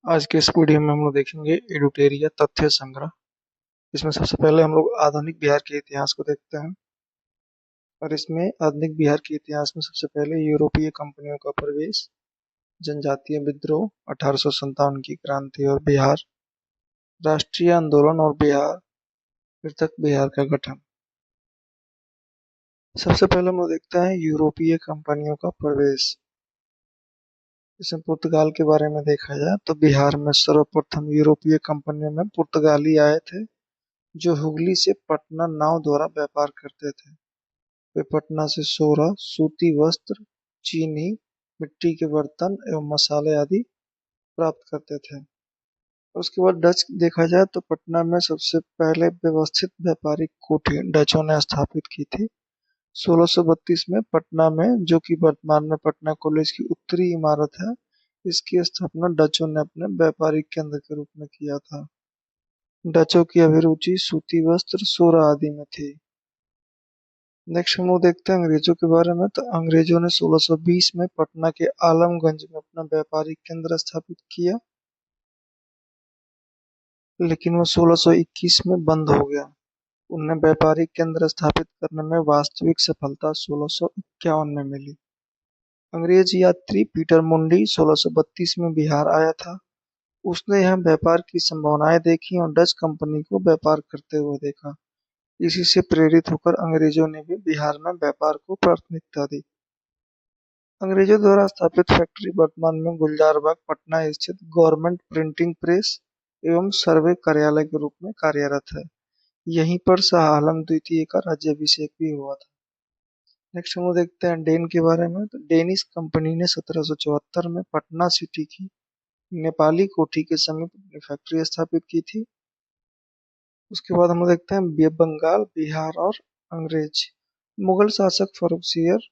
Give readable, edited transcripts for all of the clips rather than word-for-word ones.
आज के इस वीडियो में हम लोग देखेंगे एडुटेरिया तथ्य संग्रह। इसमें सबसे पहले हम लोग आधुनिक बिहार के इतिहास को देखते हैं। और इसमें आधुनिक बिहार के इतिहास में सबसे पहले यूरोपीय कंपनियों का प्रवेश, जनजातीय विद्रोह, 1857 की क्रांति और बिहार, राष्ट्रीय आंदोलन और बिहार, पृथक बिहार का गठन। सबसे पहले हम लोग देखते हैं यूरोपीय कंपनियों का प्रवेश। इसमें पुर्तगाल के बारे में देखा जाए तो बिहार में सर्वप्रथम यूरोपीय कंपनियों में पुर्तगाली आए थे, जो हुगली से पटना नाव द्वारा व्यापार करते थे। वे पटना से सोरा, सूती वस्त्र, चीनी, मिट्टी के बर्तन एवं मसाले आदि प्राप्त करते थे। उसके बाद डच देखा जाए तो पटना में सबसे पहले व्यवस्थित व्यापारिक कोठी डचों ने स्थापित की थी। 1632 में पटना में, जो कि वर्तमान में पटना कॉलेज की उत्तरी इमारत है, इसकी स्थापना डचों ने अपने व्यापारिक केंद्र के रूप में किया था। डचों की अभिरुचि सूती वस्त्र, सोरा आदि में थी। नेक्स्ट हम लोग देखते हैं अंग्रेजों के बारे में। तो अंग्रेजों ने 1620 में पटना के आलमगंज में अपना व्यापारिक केंद्र स्थापित किया, लेकिन वो 1621 में बंद हो गया। उन्हें व्यापारिक केंद्र स्थापित करने में वास्तविक सफलता 1651 में मिली। अंग्रेज यात्री पीटर मुंडी 1632 में बिहार आया था। उसने यहाँ व्यापार की संभावनाएं देखी और डच कंपनी को व्यापार करते हुए देखा। इसी से प्रेरित होकर अंग्रेजों ने भी बिहार में व्यापार को प्राथमिकता दी। अंग्रेजों द्वारा स्थापित फैक्ट्री वर्तमान में गुलजार बाग पटना स्थित गवर्नमेंट प्रिंटिंग प्रेस एवं सर्वे कार्यालय के रूप में कार्यरत है। यहीं पर शाह आलम द्वितीय का राज्याभिषेक भी हुआ था। नेक्स्ट हम लोग देखते हैं डेन के बारे में। तो डेनिश कंपनी ने 1774 में पटना सिटी की नेपाली कोठी के समीप अपनी फैक्ट्री स्थापित की थी। उसके बाद हम लोग देखते हैं बंगाल, बिहार और अंग्रेज। मुगल शासक फर्रुखसियर,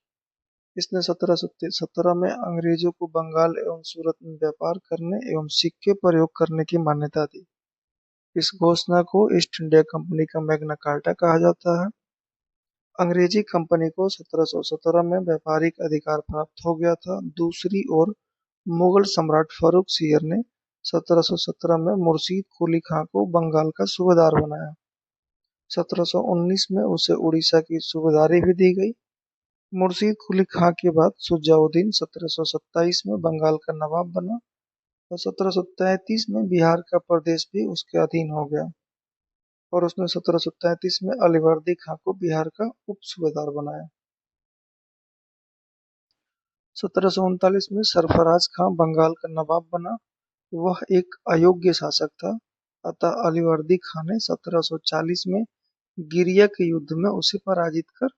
इसने 1717 में अंग्रेजों को बंगाल एवं सूरत में व्यापार करने एवं सिक्के प्रयोग करने की मान्यता दी। इस घोषणा को ईस्ट इंडिया कंपनी का मैग्ना कार्टा कहा जाता है। अंग्रेजी कंपनी को 1717 में व्यापारिक अधिकार प्राप्त हो गया था। दूसरी ओर मुगल सम्राट फर्रुखसियर ने 1717 में मुर्शीद कुली खां को बंगाल का सूबेदार बनाया। 1719 में उसे उड़ीसा की सूबेदारी भी दी गई। मुर्शीद कुली खां के बाद सुजाउद्दीन 1727 में बंगाल का नवाब बना और 1733 में बिहार का प्रदेश भी उसके अधीन हो गया और उसने 1733 में अलीवर्दी खां को बिहार का उप सूबेदार बनाया। 1739 में सरफराज खां बंगाल का नवाब बना। वह एक अयोग्य शासक था, अतः अलीवर्दी खां ने 1740 में गिरिया के युद्ध में उसे पराजित कर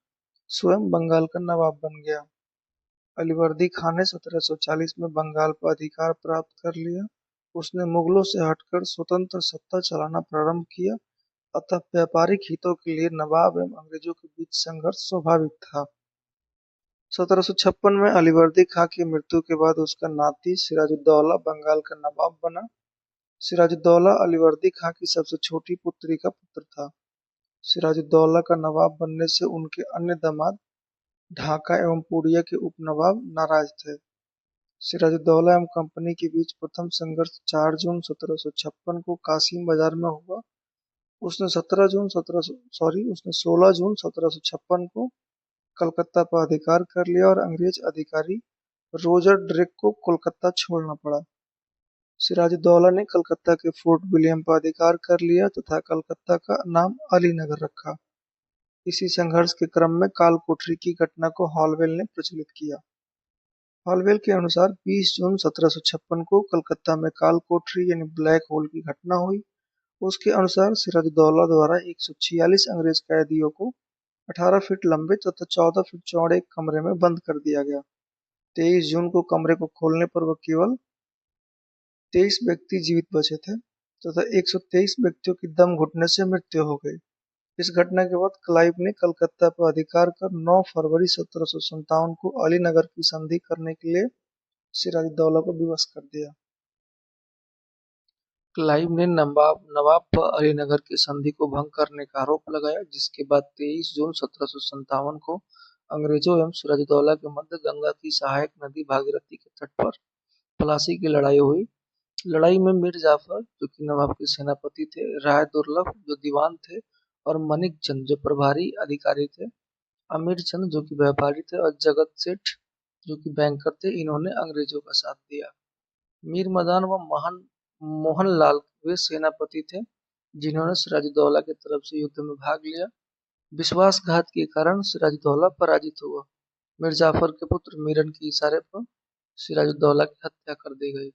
स्वयं बंगाल का नवाब बन गया। अलीवर्दी खां ने 1740 में बंगाल पर अधिकार प्राप्त कर लिया। उसने मुगलों से हटकर स्वतंत्र सत्ता चलाना प्रारंभ किया, अतः व्यापारिक हितों के लिए नवाब एवं अंग्रेजों के बीच संघर्ष स्वाभाविक था। 1756 में अलीवर्दी खां की मृत्यु के बाद उसका नाती सिराजुद्दौला बंगाल का नवाब बना। सिराजुद्दौला अलीवर्दी खां की सबसे छोटी पुत्री का पुत्र था। सिराजुद्दौला का नवाब बनने से उनके अन्य दामाद ढाका एवं पूर्णिया के उपनवाब नाराज थे। सिराजुद्दौला एवं कंपनी के बीच प्रथम संघर्ष 4 जून 1756 को कासिम बाजार में हुआ। उसने 16 जून 1756 को कलकत्ता पर अधिकार कर लिया और अंग्रेज अधिकारी रोजर ड्रेक को कोलकाता छोड़ना पड़ा। सिराजुद्दौला ने कलकत्ता के फोर्ट विलियम पर अधिकार कर लिया तथा कलकत्ता का नाम अलीनगर रखा। इसी संघर्ष के क्रम में काल कोठरी की घटना को हॉलवेल ने प्रचलित किया। हॉलवेल के अनुसार 20 जून 1756 को कलकत्ता में काल कोठरी यानी ब्लैक होल की घटना हुई। उसके अनुसार सिराजुद्दौला द्वारा 146 अंग्रेज कैदियों को 18 फीट लंबे तथा 14 फीट चौड़े एक कमरे में बंद कर दिया गया। 23 जून को कमरे को खोलने पर वह केवल 23 व्यक्ति जीवित बचे थे तथा 123 व्यक्तियों की दम घुटने से मृत्यु हो गई। इस घटना के बाद क्लाइव ने कलकत्ता पर अधिकार कर 9 फरवरी 1757 को अलीनगर की संधि करने के लिए सिराजुद्दौला को विवश कर दिया। क्लाइव ने नवाब पर अलीनगर की संधि को भंग करने का आरोप लगाया, जिसके बाद 23 जून 1757 को अंग्रेजों एवं सिराजुद्दौला के मध्य गंगा की सहायक नदी भागीरथी के तट पर प्लासी की लड़ाई हुई। लड़ाई में मीर जाफर जो कि नवाब के सेनापति थे, राय दुर्लभ जो दीवान थे, और मनिक चंद जो प्रभारी अधिकारी थे, अमीर चंद जो कि व्यापारी थे, और जगत सेठ जो कि बैंकर थे, इन्होंने अंग्रेजों का साथ दिया। मीर मदान व मोहन लाल वे सेनापति थे जिन्होंने सिराजुद्दौला की तरफ से युद्ध में भाग लिया। विश्वासघात के कारण सिराजुद्दौला पराजित हुआ। मीर जाफर के पुत्र मीरन के इशारे पर सिराजुद्दौला की हत्या कर दी गई।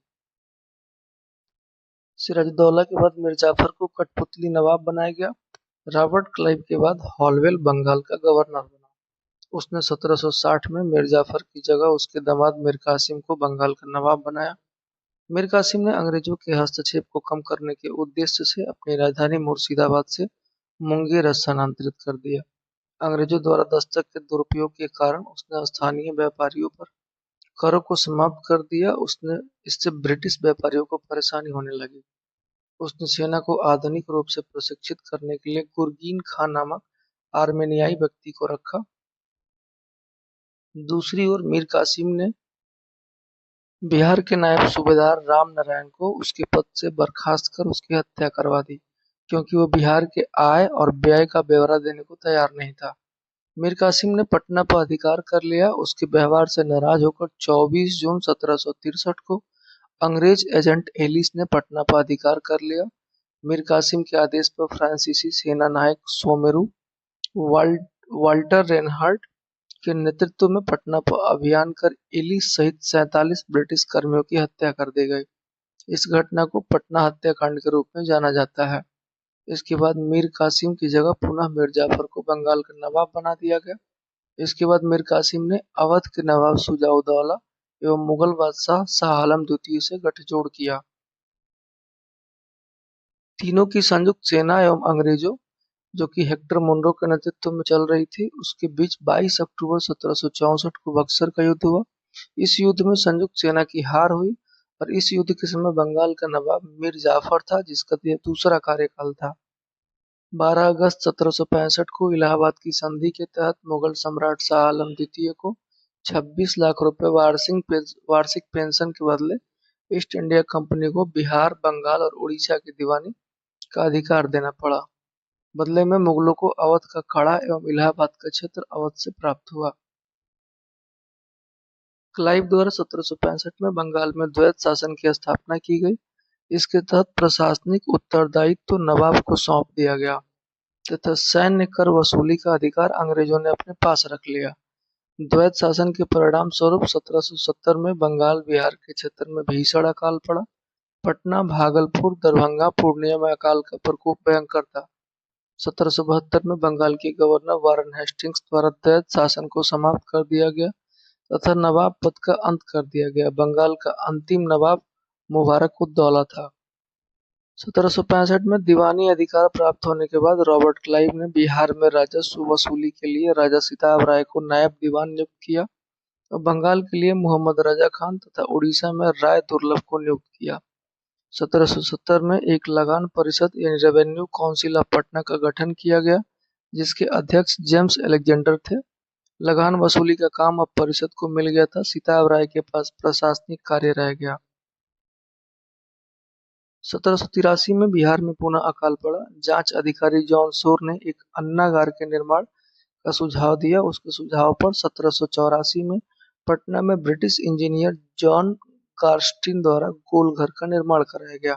सिराजुद्दौला के बाद मीर जाफर को कठपुतली नवाब बनाया गया। रॉबर्ट क्लाइव के बाद हॉलवेल बंगाल का गवर्नर बना। उसने 1760 में मीर जाफर की जगह उसके दामाद मीर कासिम को बंगाल का नवाब बनाया। मीर कासिम ने अंग्रेजों के हस्तक्षेप को कम करने के उद्देश्य से अपनी राजधानी मुर्शिदाबाद से मुंगेर स्थानांतरित कर दिया। अंग्रेजों द्वारा दस्तक के दुरुपयोग के कारण उसने स्थानीय व्यापारियों पर करों को समाप्त कर दिया। उसने इससे ब्रिटिश व्यापारियों को परेशानी होने लगी। उसने सेना को आधुनिक रूप से प्रशिक्षित करने के लिए गुरगीन खान नामक आर्मेनियाई व्यक्ति को रखा। दूसरी ओर मीर कासिम ने बिहार के नायब सूबेदार राम नारायण को उसके पद से बर्खास्त कर उसकी हत्या करवा दी, क्योंकि वो बिहार के आय और व्यय का ब्यौरा देने को तैयार नहीं था। मीर कासिम ने पटना पर अधिकार कर लिया। उसके व्यवहार से नाराज होकर 24 जून 1763 को अंग्रेज एजेंट एलिस ने पटना पर अधिकार कर लिया। मीर कासिम के आदेश पर फ्रांसीसी सेना नायक सोमेरू वाल्टर रेनहार्ट के नेतृत्व में पटना पर अभियान कर एलिस सहित 47 ब्रिटिश कर्मियों की हत्या कर दी गई। इस घटना को पटना हत्याकांड के रूप में जाना जाता है। इसके बाद मीर कासिम की जगह पुनः मीर जाफर को बंगाल का नवाब बना दिया गया। इसके बाद मीर कासिम ने अवध के नवाब शुजाउद्दौला एवं मुगल बादशाह शाह आलम द्वितीय से गठजोड़ किया। तीनों की संयुक्त सेना एवं अंग्रेजों जो कि हेक्टर मुनरो के नेतृत्व में चल रही थी, उसके बीच 22 अक्टूबर 1764 को बक्सर का युद्ध हुआ। इस युद्ध में संयुक्त सेना की हार हुई और इस युद्ध के समय बंगाल का नवाब मीर जाफर था, जिसका यह दूसरा कार्यकाल था। 12 अगस्त 1765 को इलाहाबाद की संधि के तहत मुगल सम्राट शाह आलम द्वितीय को 26 लाख रुपए वार्षिक पेंशन के बदले ईस्ट इंडिया कंपनी को बिहार, बंगाल और उड़ीसा की दीवानी का अधिकार देना पड़ा। बदले में मुगलों को अवध का कड़ा एवं इलाहाबाद का क्षेत्र अवध से प्राप्त हुआ। क्लाइव द्वारा 1765 में बंगाल में द्वैत शासन की स्थापना की गई। इसके तहत प्रशासनिक उत्तरदायित्व नवाब को सौंप दिया गया तथा सैन्य कर वसूली का अधिकार अंग्रेजों ने अपने पास रख लिया। द्वैत शासन के परिणाम स्वरूप 1770 में बंगाल बिहार के क्षेत्र में भीषण अकाल पड़ा। पटना, भागलपुर, दरभंगा, पूर्णिया में अकाल का प्रकोप भयंकर था। 1772 में बंगाल के गवर्नर वारन हेस्टिंग्स द्वारा द्वैत शासन को समाप्त कर दिया गया तथा नवाब पद का अंत कर दिया गया। बंगाल का अंतिम नवाब मुबारक उद दौला था। 1765 में दीवानी अधिकार प्राप्त होने के बाद रॉबर्ट क्लाइव ने बिहार में राजस्व वसूली के लिए राजा सिताब राय को नायब दीवान नियुक्त किया और बंगाल के लिए मोहम्मद रजा खान तथा उड़ीसा में राय दुर्लभ को नियुक्त किया। 1770 में एक लगान परिषद यानी रेवेन्यू काउंसिल ऑफ पटना का गठन किया गया, जिसके अध्यक्ष जेम्स अलेक्जेंडर थे। लगान वसूली का काम अब परिषद को मिल गया था। सिताब राय के पास प्रशासनिक कार्य रह गया। 1783 में बिहार में पुनः अकाल पड़ा। जांच अधिकारी जॉन शोर ने एक अन्नागार के निर्माण का सुझाव दिया। उसके सुझाव पर 1784 में पटना में ब्रिटिश इंजीनियर जॉन कार्स्टीन द्वारा गोलघर का निर्माण कराया गया।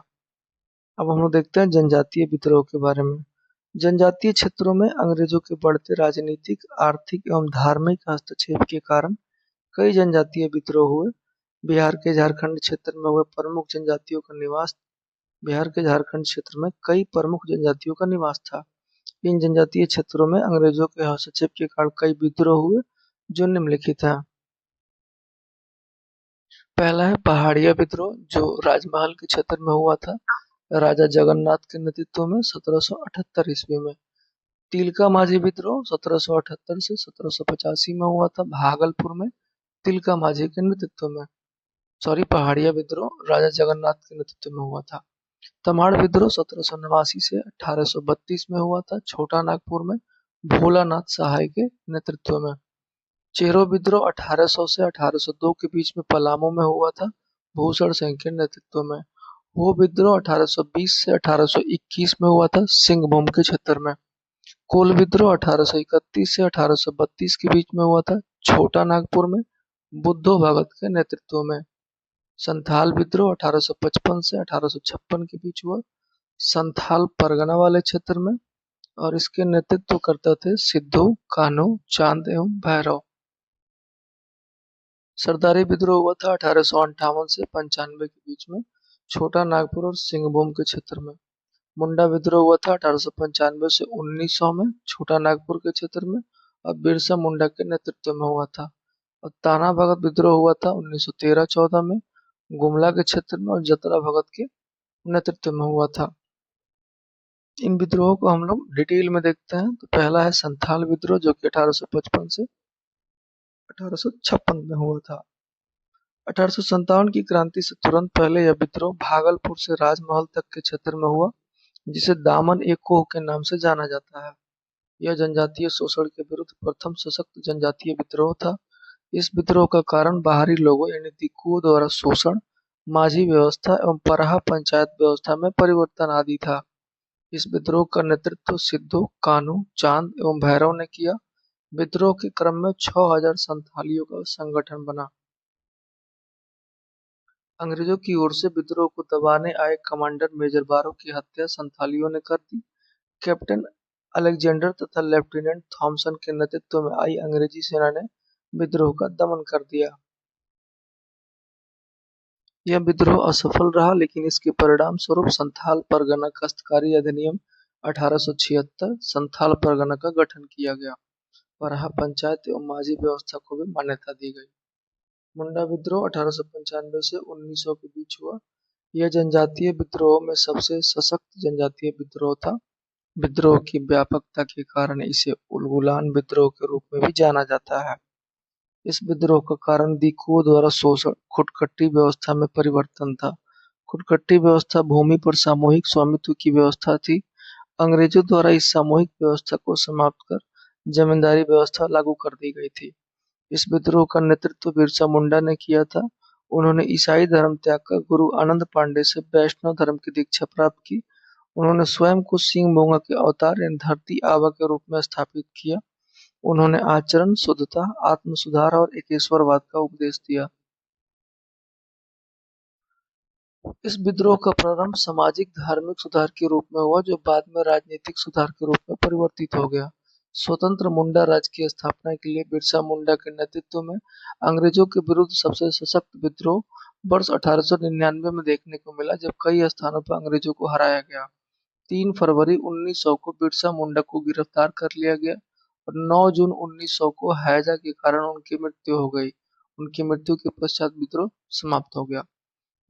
अब हम लोग देखते हैं जनजातीय विद्रोह के बारे में। जनजातीय क्षेत्रों में अंग्रेजों के बढ़ते राजनीतिक, आर्थिक एवं धार्मिक हस्तक्षेप के कारण कई जनजातीय विद्रोह हुए। बिहार के झारखंड क्षेत्र में हुए प्रमुख जनजातियों का निवास बिहार के झारखंड क्षेत्र में कई प्रमुख जनजातियों का निवास था। इन जनजातीय क्षेत्रों में अंग्रेजों के हस्तक्षेप के कारण कई विद्रोह हुए जो निम्नलिखित हैं। पहला है पहाड़िया विद्रोह, जो राजमहल के क्षेत्र में हुआ था, राजा जगन्नाथ के नेतृत्व में 1778 ईस्वी में। तिलका माझी विद्रोह 1778 से 1785 में हुआ था, भागलपुर में तिलका माझी के नेतृत्व में। पहाड़िया विद्रोह राजा जगन्नाथ के नेतृत्व में हुआ था। तमाड़ विद्रोह 1789 से 1832 में हुआ था, छोटा नागपुर में भोलानाथ सहाय के नेतृत्व में। चेरो विद्रोह 1800 से 1802 के बीच में पलामू में हुआ था, भूषण सिंह के नेतृत्व में। वो विद्रोह 1820 से 1821 में हुआ था सिंहभूम के क्षेत्र में। कोल विद्रोह 1831 से 1832 के बीच में हुआ था छोटा नागपुर में बुद्धो भगत के नेतृत्व में। संथाल विद्रोह 1855 से 1856 के बीच हुआ संथाल परगना वाले क्षेत्र में, और इसके नेतृत्व करते थे सिद्धू कान्हू चांद एवं भैरव। सरदारी विद्रोह हुआ था 1858 से 95 के बीच में छोटा नागपुर और सिंहभूम के क्षेत्र में। मुंडा विद्रोह हुआ था 1895 से 1900 में छोटा नागपुर के क्षेत्र में और बिरसा मुंडा के नेतृत्व में हुआ था। और ताना भगत विद्रोह हुआ था 1913-14 में गुमला के क्षेत्र में और जतरा भगत के नेतृत्व में हुआ था। इन विद्रोहों को हम लोग डिटेल में देखते हैं। तो पहला है संथाल विद्रोह जो कि 1855 से 1856 में हुआ था। 1857 की क्रांति से तुरंत पहले यह विद्रोह भागलपुर से राजमहल तक के क्षेत्र में हुआ, जिसे दामन ए कोह के नाम से जाना जाता है। यह जनजातीय शोषण के विरुद्ध प्रथम सशक्त जनजातीय विद्रोह था। इस विद्रोह का कारण बाहरी लोगों यानी दिक्कुओं द्वारा शोषण, माझी व्यवस्था एवं पराहा पंचायत व्यवस्था में परिवर्तन आदि था। इस विद्रोह का नेतृत्व सिद्धू कान्हू चांद एवं भैरव ने किया। विद्रोह के क्रम में 6000 संथालियों का संगठन बना। अंग्रेजों की ओर से विद्रोह को दबाने आए कमांडर मेजर बारो की हत्या संथालियों ने कर दी। कैप्टन अलेक्जेंडर तथा लेफ्टिनेंट थॉमसन के नेतृत्व में आई अंग्रेजी सेना ने विद्रोह का दमन कर दिया। यह विद्रोह असफल रहा, लेकिन इसके परिणाम स्वरूप संथाल परगना काश्तकारी अधिनियम 1876 संथाल परगना का गठन किया गया। पराहा पंचायत एवं माझी व्यवस्था को भी मान्यता दी गई। मुंडा विद्रोह 1895 से 1900 के बीच हुआ। यह जनजातीय विद्रोह में सबसे सशक्त जनजातीय विद्रोह था। विद्रोह की व्यापकता के कारण इसे उलगुलान विद्रोह के रूप में भी जाना जाता है। इस विद्रोह का कारण दिकुओं द्वारा शोषण, खुटकट्टी व्यवस्था में परिवर्तन था। खुटकट्टी व्यवस्था भूमि पर सामूहिक स्वामित्व की व्यवस्था थी। अंग्रेजों द्वारा इस सामूहिक व्यवस्था को समाप्त कर जमींदारी व्यवस्था लागू कर दी गई थी। इस विद्रोह का नेतृत्व बिरसा मुंडा ने किया था। उन्होंने ईसाई धर्म त्याग कर गुरु आनंद पांडे से वैष्णव धर्म की दीक्षा प्राप्त की। उन्होंने स्वयं को सिंह मोंगा के अवतार यानी धरती आबा के रूप में स्थापित किया। उन्होंने आचरण शुद्धता, आत्म सुधार और एकेश्वरवाद का उपदेश दिया। इस विद्रोह का प्रारंभ सामाजिक धार्मिक सुधार के रूप में हुआ, जो बाद में राजनीतिक सुधार के रूप में परिवर्तित हो गया। स्वतंत्र मुंडा राज्य की स्थापना के लिए बिरसा मुंडा के नेतृत्व में अंग्रेजों के विरुद्ध सबसे सशक्त विद्रोह वर्ष 1899 में देखने को मिला, जब कई स्थानों पर अंग्रेजों को हराया गया। 3 फरवरी 1900 को बिरसा मुंडा को गिरफ्तार कर लिया गया और 9 जून 1900 को हैजा के कारण उनकी मृत्यु हो गई। उनकी मृत्यु के पश्चात विद्रोह समाप्त हो गया।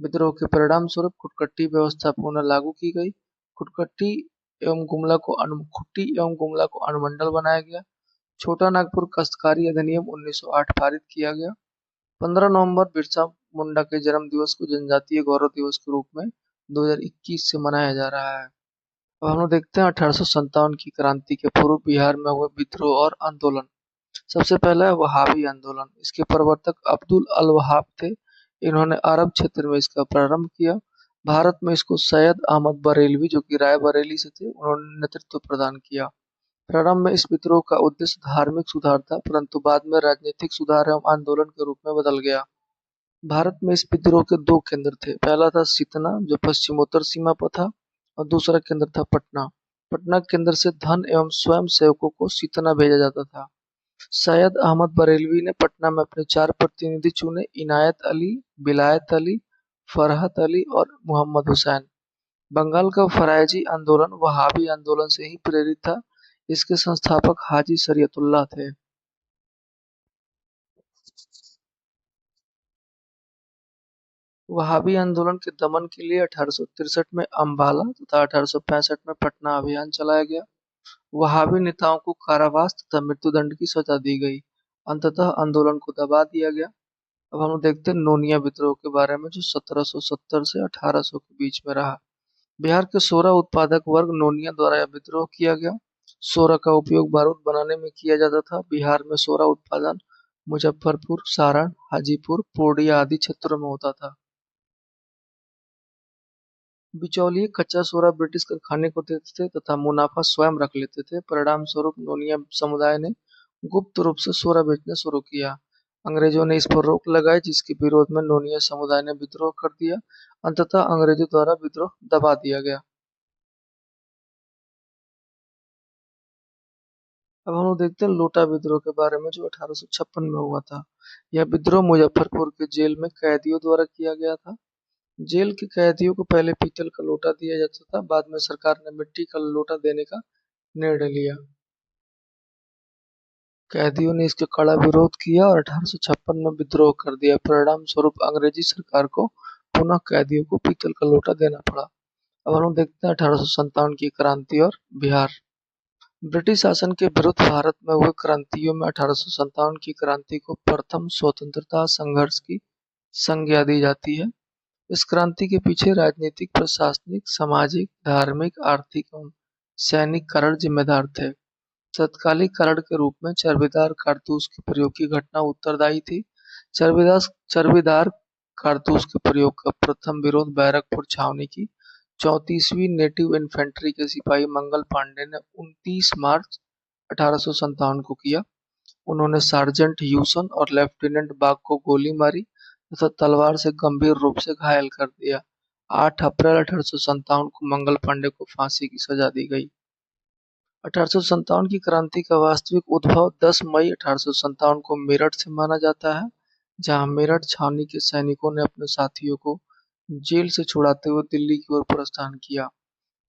विद्रोह के परिणाम स्वरूप खुटकट्टी व्यवस्था पुनः लागू की गई। खुटकट्टी खुट्टी एवं गुमला को अनुमंडल बनाया गया। छोटा नागपुर काश्तकारी अधिनियम 1908 पारित किया गया। 15 नवंबर बिरसा मुंडा के जन्म दिवस को जनजातीय गौरव दिवस के रूप में 2021 से मनाया जा रहा है। अब हम लोग देखते हैं 1857 की क्रांति के पूर्व बिहार में हुए विद्रोह और आंदोलन। सबसे पहला है वहाबी आंदोलन। इसके प्रवर्तक अब्दुल अल वहाब थे। इन्होंने अरब क्षेत्र में इसका प्रारंभ किया। भारत में इसको सैयद अहमद बरेलवी, जो कि रायबरेली से थे, उन्होंने नेतृत्व प्रदान किया। प्रारंभ में इस विद्रोह का उद्देश्य धार्मिक सुधार था, परंतु बाद में राजनीतिक सुधार एवं आंदोलन के रूप में बदल गया। भारत में इस विद्रोह के 2 केंद्र थे। पहला था सितना, जो पश्चिमोत्तर सीमा पर था, और दूसरा केंद्र था पटना। पटना केंद्र से धन एवं स्वयं सेवकों को सितना भेजा जाता था। सैयद अहमद बरेलवी ने पटना में अपने 4 प्रतिनिधि चुने: इनायत अली, विलायत अली, फरहत अली और मोहम्मद हुसैन। बंगाल का फरायजी आंदोलन वहाबी आंदोलन से ही प्रेरित था। इसके संस्थापक हाजी शरीयतुल्लाह थे। वहाबी आंदोलन के दमन के लिए 1863 में अम्बाला तथा 1865 में पटना अभियान चलाया गया। वहाबी नेताओं को कारावास तथा मृत्युदंड की सजा दी गई। अंततः आंदोलन को दबा दिया गया। अब हम देखते हैं नोनिया विद्रोह के बारे में, जो 1770 से 1800 के बीच में रहा। बिहार के सोरा उत्पादक वर्ग नोनिया द्वारा यह विद्रोह किया गया। सोरा का उपयोग बारूद बनाने में किया जाता था। बिहार में सोरा उत्पादन मुजफ्फरपुर, सारण, हाजीपुर, पूर्णिया आदि क्षेत्रों में होता था। बिचौलिए कच्चा सोना ब्रिटिश कारखाने को देते थे तथा मुनाफा स्वयं रख लेते थे। परिणाम स्वरूप नोनिया समुदाय ने गुप्त रूप से सोना बेचना शुरू किया। अंग्रेजों ने इस पर रोक लगाई, जिसके विरोध में नोनिया समुदाय ने विद्रोह कर दिया। अंततः अंग्रेजों द्वारा विद्रोह दबा दिया गया। अब हम लोग देखते हैं लोटा विद्रोह के बारे में, जो 1856 में हुआ था। यह विद्रोह मुजफ्फरपुर के जेल में कैदियों द्वारा किया गया था। जेल के कैदियों को पहले पीतल का लोटा दिया जाता था, बाद में सरकार ने मिट्टी का लोटा देने का निर्णय लिया। कैदियों ने इसका कड़ा विरोध किया और 1856 में विद्रोह कर दिया। परिणाम स्वरूप अंग्रेजी सरकार को पुनः कैदियों को पीतल का लोटा देना पड़ा। अब हम देखते हैं 1857 की क्रांति और बिहार। ब्रिटिश शासन के विरुद्ध भारत में हुए क्रांतियों में 1857 की क्रांति को प्रथम स्वतंत्रता संघर्ष की संज्ञा दी जाती है। इस क्रांति के पीछे राजनीतिक, प्रशासनिक, सामाजिक, धार्मिक, आर्थिक एवं सैनिक कारण जिम्मेदार थे। तत्कालिक कारण के रूप में चर्बीदार कारतूस के प्रयोग की घटना उत्तरदायी थी। चर्बीदार कारतूस के प्रयोग का प्रथम विरोध बैरकपुर छावनी की 34वीं नेटिव इन्फेंट्री के सिपाही मंगल पांडे ने 29 मार्च 1857 को किया। उन्होंने सार्जेंट ह्यूसन और लेफ्टिनेंट बाग को गोली मारी तथा तलवार से गंभीर रूप से घायल कर दिया। 8 अप्रैल 1857 को मंगल पांडे को फांसी की सजा दी गई। 1857 की क्रांति का वास्तविक उद्भव 10 मई 1857 को मेरठ से माना जाता है, जहां मेरठ छावनी के सैनिकों ने अपने साथियों को जेल से छुड़ाते हुए दिल्ली की ओर प्रस्थान किया।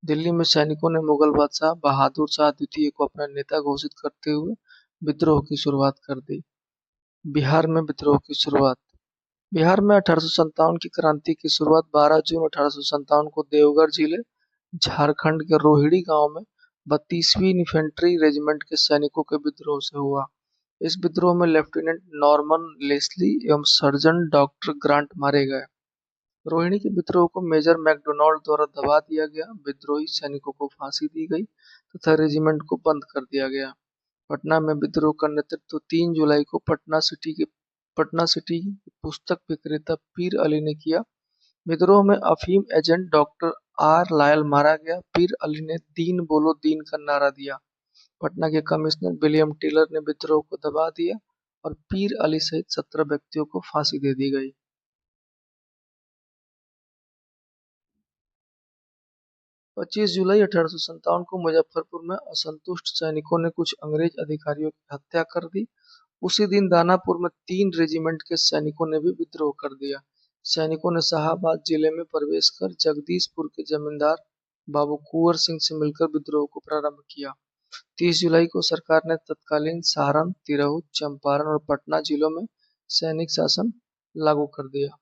दिल्ली में सैनिकों ने मुगल बादशाह बहादुर शाह द्वितीय को अपना नेता घोषित करते हुए विद्रोह की शुरुआत कर दी। बिहार में विद्रोह की शुरुआत। बिहार में 1857 की क्रांति की शुरुआत 12 जून 1857 को देवघर जिले झारखंड के रोहिणी गांव में 32वीं इन्फेंट्री रेजिमेंट के सैनिकों के विद्रोह से हुआ। इस विद्रोह में लेफ्टिनेंट नॉर्मन लेस्ली एवं सर्जन डॉक्टर ग्रांट मारे गए। रोहिणी के विद्रोह को मेजर मैकडोनाल्ड द्वारा दबा दिया गया। विद्रोही सैनिकों को फांसी दी गई तथा रेजिमेंट को बंद कर दिया गया। पटना में विद्रोह का नेतृत्व 3 जुलाई को पटना सिटी के पुस्तक विक्रेता पीर अली ने किया। विद्रोह में अफीम एजेंट डॉक्टर आर लायल मारा गया। पीर अली ने दीन बोलो दीन का नारा दिया। पटना के कमिश्नर विलियम टेलर ने विद्रोह को दबा दिया और पीर अली सहित 17 व्यक्तियों को फांसी दे दी गई। 25 जुलाई 1857 को मुजफ्फरपुर में असंतुष्ट सैनिकों ने कुछ अंग्रेज अधिकारियों की हत्या कर दी। उसी दिन दानापुर में 3 रेजिमेंट के सैनिकों ने भी विद्रोह कर दिया। सैनिकों ने शाहाबाद जिले में प्रवेश कर जगदीशपुर के जमींदार बाबू कुंवर सिंह से मिलकर विद्रोह को प्रारंभ किया। 30 जुलाई को सरकार ने तत्कालीन सारण, तिरहुत, चंपारण और पटना जिलों में सैनिक शासन लागू कर दिया।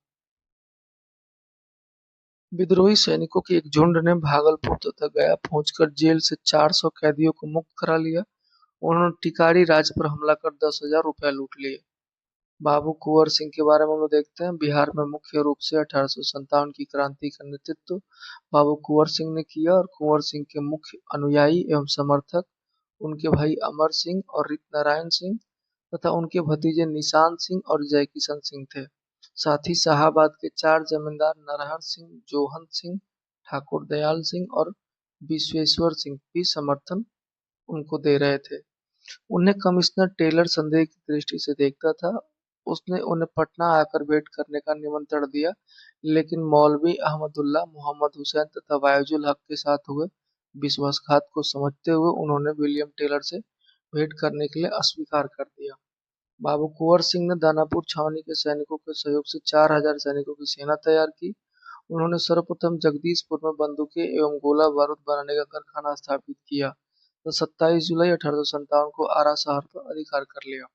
विद्रोही सैनिकों के एक झुंड ने भागलपुर तथा गया पहुंचकर जेल से 400 कैदियों को मुक्त करा लिया। उन्होंने टिकारी राज पर हमला कर 10,000 रुपए लूट लिए। बाबू कुंवर सिंह के बारे में हम लोग देखते हैं। बिहार में मुख्य रूप से 1857 की क्रांति का नेतृत्व बाबू कुंवर सिंह ने किया और कुंवर सिंह के मुख्य अनुयायी एवं समर्थक उनके भाई अमर सिंह और रित नारायण सिंह तथा उनके भतीजे निशान सिंह और जय किशन सिंह थे। साथ ही शाहाबाद के 4 जमींदार नरहर सिंह, जोहन सिंह, ठाकुर दयाल सिंह और विश्वेश्वर सिंह भी समर्थन उनको दे रहे थे। उन्हें कमिश्नर टेलर संदेह की दृष्टि से देखता था। उसने उन्हें पटना आकर भेंट करने का निमंत्रण दिया, लेकिन मौलवी अहमदुल्लाह, मोहम्मद हुसैन तथा वायजुल हक के साथ हुए विश्वासघात को समझते हुए उन्होंने विलियम टेलर से भेंट करने के लिए अस्वीकार कर दिया। बाबू कुंवर सिंह ने दानापुर छावनी के सैनिकों के सहयोग से 4,000 सैनिकों की सेना तैयार की। उन्होंने सर्वप्रथम जगदीशपुर में बंदूकें एवं गोला बारूद बनाने का कारखाना स्थापित किया तो 27 जुलाई 1857 को आरा शहर पर अधिकार कर लिया।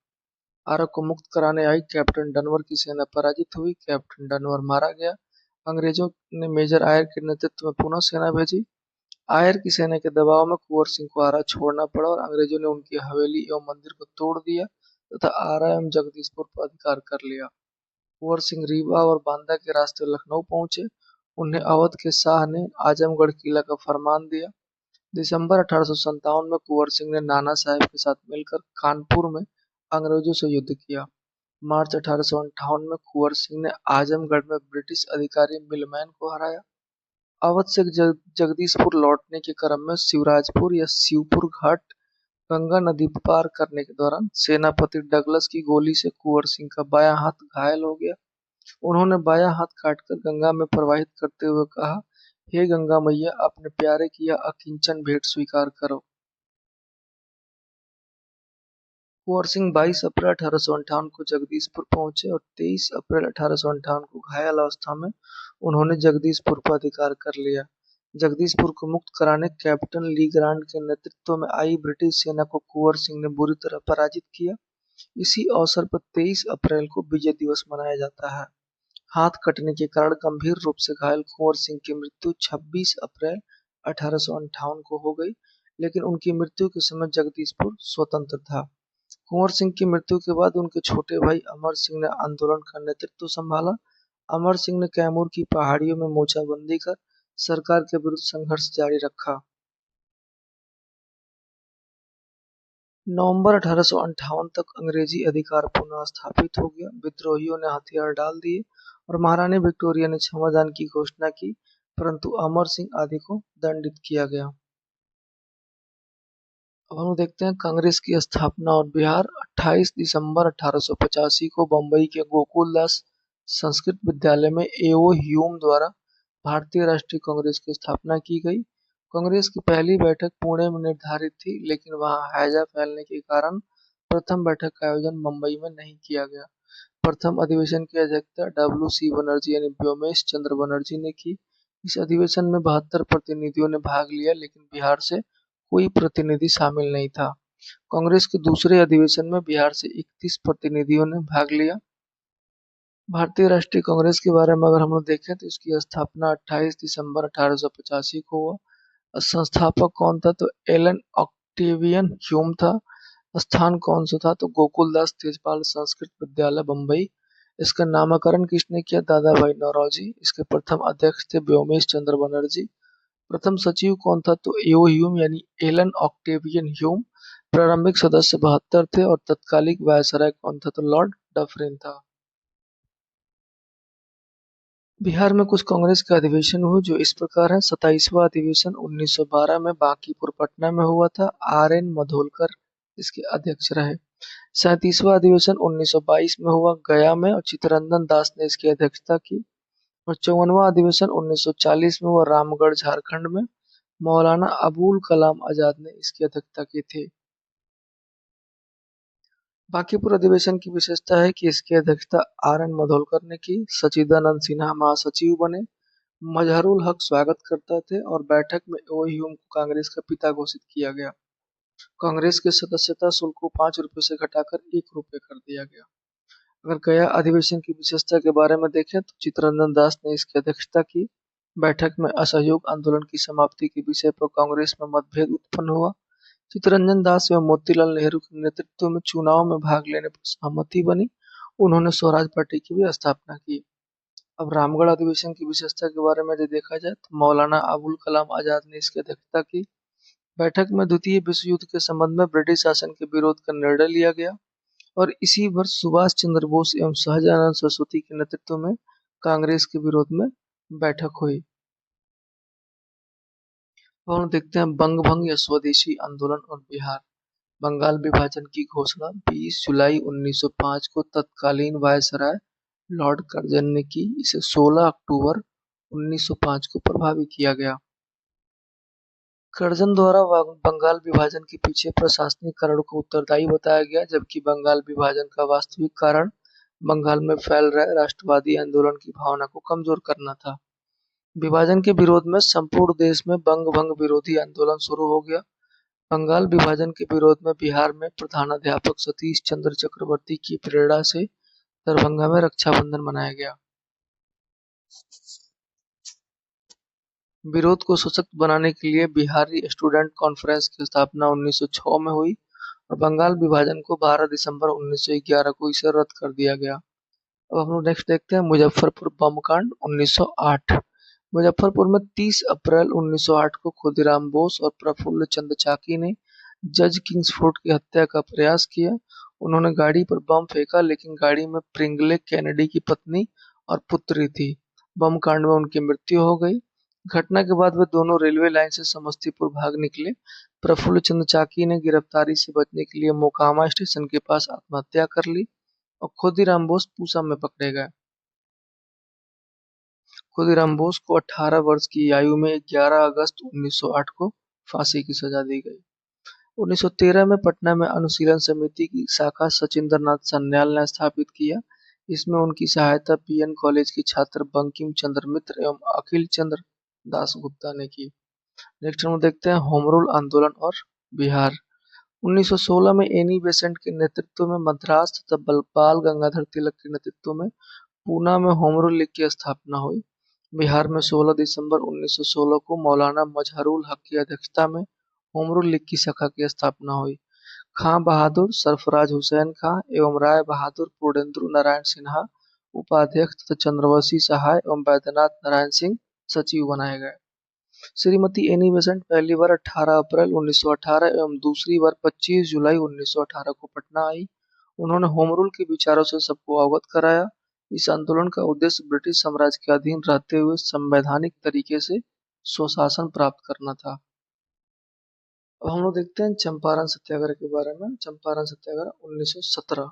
आरा को मुक्त कराने आई कैप्टन डनवर की सेना पराजित हुई। कैप्टन डनवर मारा गया। अंग्रेजों ने मेजर आयर के नेतृत्व में पुनः सेना भेजी। आयर की सेना के दबाव में कुंवर सिंह को आरा छोड़ना पड़ा और अंग्रेजों ने उनकी हवेली एवं मंदिर को तोड़ दिया तथा आरा एवं जगदीशपुर पर अधिकार कर लिया। कुंवर सिंह रीवा और बांदा के रास्ते लखनऊ पहुंचे। उन्हें अवध के शाह ने आजमगढ़ किला का फरमान दिया। दिसंबर 1857 में कुंवर सिंह ने नाना साहब के साथ मिलकर कानपुर में अंग्रेजों से युद्ध किया। मार्च 1858 में कुंवर सिंह ने आजमगढ़ में ब्रिटिश अधिकारी मिलमैन को हराया। अवध से जगदीशपुर लौटने के क्रम में शिवराजपुर या शिवपुर घाट गंगा नदी पार करने के दौरान सेनापति डगलस की गोली से कुंवर सिंह का बायां हाथ घायल हो गया। उन्होंने बायां हाथ काटकर गंगा में प्रवाहित करते हुए कहा, हे गंगा मैया, अपने प्यारे की यह अकिंचन भेंट स्वीकार करो। कुंवर सिंह 22 अप्रैल 1858 को जगदीशपुर पहुंचे और 23 अप्रैल 1858 को घायल अवस्था में उन्होंने जगदीशपुर पर अधिकार कर लिया। जगदीशपुर को मुक्त कराने कैप्टन ली ग्रांट के नेतृत्व में आई ब्रिटिश सेना को कुंवर सिंह ने बुरी तरह पराजित किया। इसी अवसर पर 23 अप्रैल को विजय दिवस मनाया जाता है। हाथ कटने के कारण गंभीर रूप से घायल कुंवर सिंह की मृत्यु 26 अप्रैल 1858 को हो गई, लेकिन उनकी मृत्यु के समय जगदीशपुर स्वतंत्र था। कुंवर सिंह की मृत्यु के बाद उनके छोटे भाई अमर सिंह ने आंदोलन का नेतृत्व संभाला। अमर सिंह ने कैमूर की पहाड़ियों में मोर्चाबंदी कर सरकार के विरुद्ध संघर्ष जारी रखा। नवंबर 1858 तक अंग्रेजी अधिकार पुनः स्थापित हो गया। विद्रोहियों ने हथियार डाल दिए और महारानी विक्टोरिया ने क्षमादान की घोषणा की, परंतु अमर सिंह आदि को दंडित किया गया। अब हम देखते हैं कांग्रेस की स्थापना और बिहार। 28 दिसंबर 1885 को बम्बई के गोकुलदास संस्कृत विद्यालय में एओ ह्यूम द्वारा भारतीय राष्ट्रीय कांग्रेस की स्थापना की गई। कांग्रेस की पहली बैठक पुणे में निर्धारित थी, लेकिन वहां हैजा फैलने के कारण प्रथम बैठक का आयोजन मुंबई में नहीं किया गया। प्रथम अधिवेशन की अध्यक्षता डब्ल्यू.सी. बनर्जी यानी व्योमेश चंद्र बनर्जी ने की। इस अधिवेशन में 72 प्रतिनिधियों ने भाग लिया, लेकिन बिहार से कोई प्रतिनिधि शामिल नहीं था। कांग्रेस के दूसरे अधिवेशन में बिहार से 31 प्रतिनिधियों ने भाग लिया। भारतीय राष्ट्रीय कांग्रेस के बारे में अगर हम लोग देखें तो इसकी स्थापना 28 दिसंबर 1885 को हुआ। संस्थापक कौन था, तो एलन ऑक्टेवियन ह्यूम था। स्थान कौन सा था, तो गोकुलदास तेजपाल संस्कृत विद्यालय बम्बई। इसका नामकरण किसने किया, दादा भाई नौरोजी। इसके प्रथम अध्यक्ष थे व्योमेश चंद्र बनर्जी। प्रथम सचिव कौन था, तो एओ ह्यूम यानी एलन ऑक्टेवियन ह्यूम। प्रारंभिक सदस्य 72 थे और तत्कालिक वायसराय कौन था, तो लॉर्ड डफरिन था। बिहार में कुछ कांग्रेस के अधिवेशन हुए जो इस प्रकार है। 27वां अधिवेशन 1912 में बांकीपुर पटना में हुआ था। आर.एन. मधोलकर इसके अध्यक्ष रहे। 37वां अधिवेशन 1922 में हुआ गया में और चित्तरंजन दास ने इसकी अध्यक्षता की। और 54वां अधिवेशन 1940 में हुआ रामगढ़ झारखंड में। मौलाना अबुल कलाम आजाद ने इसकी अध्यक्षता की थी। बांकीपुर अधिवेशन की विशेषता है कि इसकी अध्यक्षता आर.एन. मधोलकर ने की। सच्चिदानंद सिन्हा महासचिव बने। मजहरुल हक स्वागतकर्ता थे और बैठक में ओ ह्यूम को कांग्रेस का पिता घोषित किया गया। कांग्रेस के सदस्यता शुल्क को 5 रुपये से घटाकर 1 रुपये कर दिया गया। अगर गया अधिवेशन की विशेषता के बारे में देखें तो चित्तरंजन दास ने इसकी अध्यक्षता की। बैठक में असहयोग आंदोलन की समाप्ति के विषय पर कांग्रेस में मतभेद उत्पन्न हुआ। चित्तरंजन दास एवं मोतीलाल नेहरू के नेतृत्व में चुनाव में भाग लेने पर सहमति बनी। उन्होंने स्वराज पार्टी की भी स्थापना की। अब रामगढ़ अधिवेशन की विशेषता के बारे में यदि देखा जाए तो मौलाना अबुल कलाम आजाद ने इसकी अध्यक्षता की। बैठक में द्वितीय विश्व युद्ध के संबंध में ब्रिटिश शासन के विरोध का निर्णय लिया गया और इसी वर्ष सुभाष चंद्र बोस एवं सहजानंद सरस्वती के नेतृत्व में कांग्रेस के विरोध में बैठक हुई। और देखते हैं बंग भंग या स्वदेशी आंदोलन और बिहार। बंगाल विभाजन की घोषणा 20 जुलाई 1905 को तत्कालीन वायसराय लॉर्ड कर्जन ने की। इसे 16 अक्टूबर 1905 को प्रभावी किया गया। कर्जन द्वारा बंगाल विभाजन के पीछे प्रशासनिक कारणों को उत्तरदायी बताया गया, जबकि बंगाल विभाजन का वास्तविक कारण बंगाल में फैल रहे राष्ट्रवादी आंदोलन की भावना को कमजोर करना था। विभाजन के विरोध में संपूर्ण देश में बंग भंग विरोधी आंदोलन शुरू हो गया। बंगाल विभाजन के विरोध में बिहार में प्रधानाध्यापक सतीश चंद्र चक्रवर्ती की प्रेरणा से दरभंगा में रक्षाबंधन मनाया गया। विरोध को सशक्त बनाने के लिए बिहारी स्टूडेंट कॉन्फ्रेंस की स्थापना 1906 में हुई और बंगाल विभाजन को 12 दिसंबर 1911 को इसे रद्द कर दिया गया। अब हम लोग नेक्स्ट देखते हैं मुजफ्फरपुर बम कांड 1908। मुजफ्फरपुर में 30 अप्रैल 1908 को खुदीराम बोस और प्रफुल्ल चंद्र चाकी ने जज किंग्सफोर्ड की हत्या का प्रयास किया। उन्होंने गाड़ी पर बम फेंका, लेकिन गाड़ी में प्रिंगले कैनेडी की पत्नी और पुत्री थी। बम कांड में उनकी मृत्यु हो गई। घटना के बाद वे दोनों रेलवे लाइन से समस्तीपुर भाग निकले। प्रफुल्ल चंद्र चाकी ने गिरफ्तारी से बचने के लिए मोकामा स्टेशन के पास आत्महत्या कर ली और खुदीराम बोस पूसा में पकड़े गए। खुदीराम बोस को 18 वर्ष की आयु में 11 अगस्त 1908 को फांसी की सजा दी गई। 1913 में पटना में अनुशीलन समिति की शाखा सचिंद्र नाथ सान्याल ने स्थापित किया। इसमें उनकी सहायता पीएन कॉलेज के छात्र बंकिम चंद्र मित्र एवं अखिल चंद्र दास गुप्ता ने की। नेक्स्ट हम देखते हैं होम रूल आंदोलन और बिहार। 1916 में एनी बेसेंट के नेतृत्व में मद्रास तथा बाल गंगाधर तिलक के नेतृत्व में पूना में होम रूल लीग की स्थापना हुई। बिहार में 16 दिसंबर 1916 को मौलाना मजहरुल हक की अध्यक्षता में होम रूल लीग की शाखा की स्थापना हुई। खां बहादुर, सरफराज हुसैन खां एवं राय बहादुर पूर्णेंद्र नारायण सिन्हा उपाध्यक्ष तथा चंद्रवंशी सहाय एवं बैद्यनाथ नारायण सिंह सचिव बनाए गए। श्रीमती एनी बेसेंट पहली बार 18 अप्रैल 1918 एवं दूसरी बार 25 जुलाई 1918 को पटना आई। उन्होंने होम रूल के विचारों से सबको अवगत कराया। इस आंदोलन का उद्देश्य ब्रिटिश साम्राज्य के अधीन रहते हुए संवैधानिक तरीके से स्वशासन प्राप्त करना था। अब हम लोग देखते हैं चंपारण सत्याग्रह के बारे में। चंपारण सत्याग्रह 1917।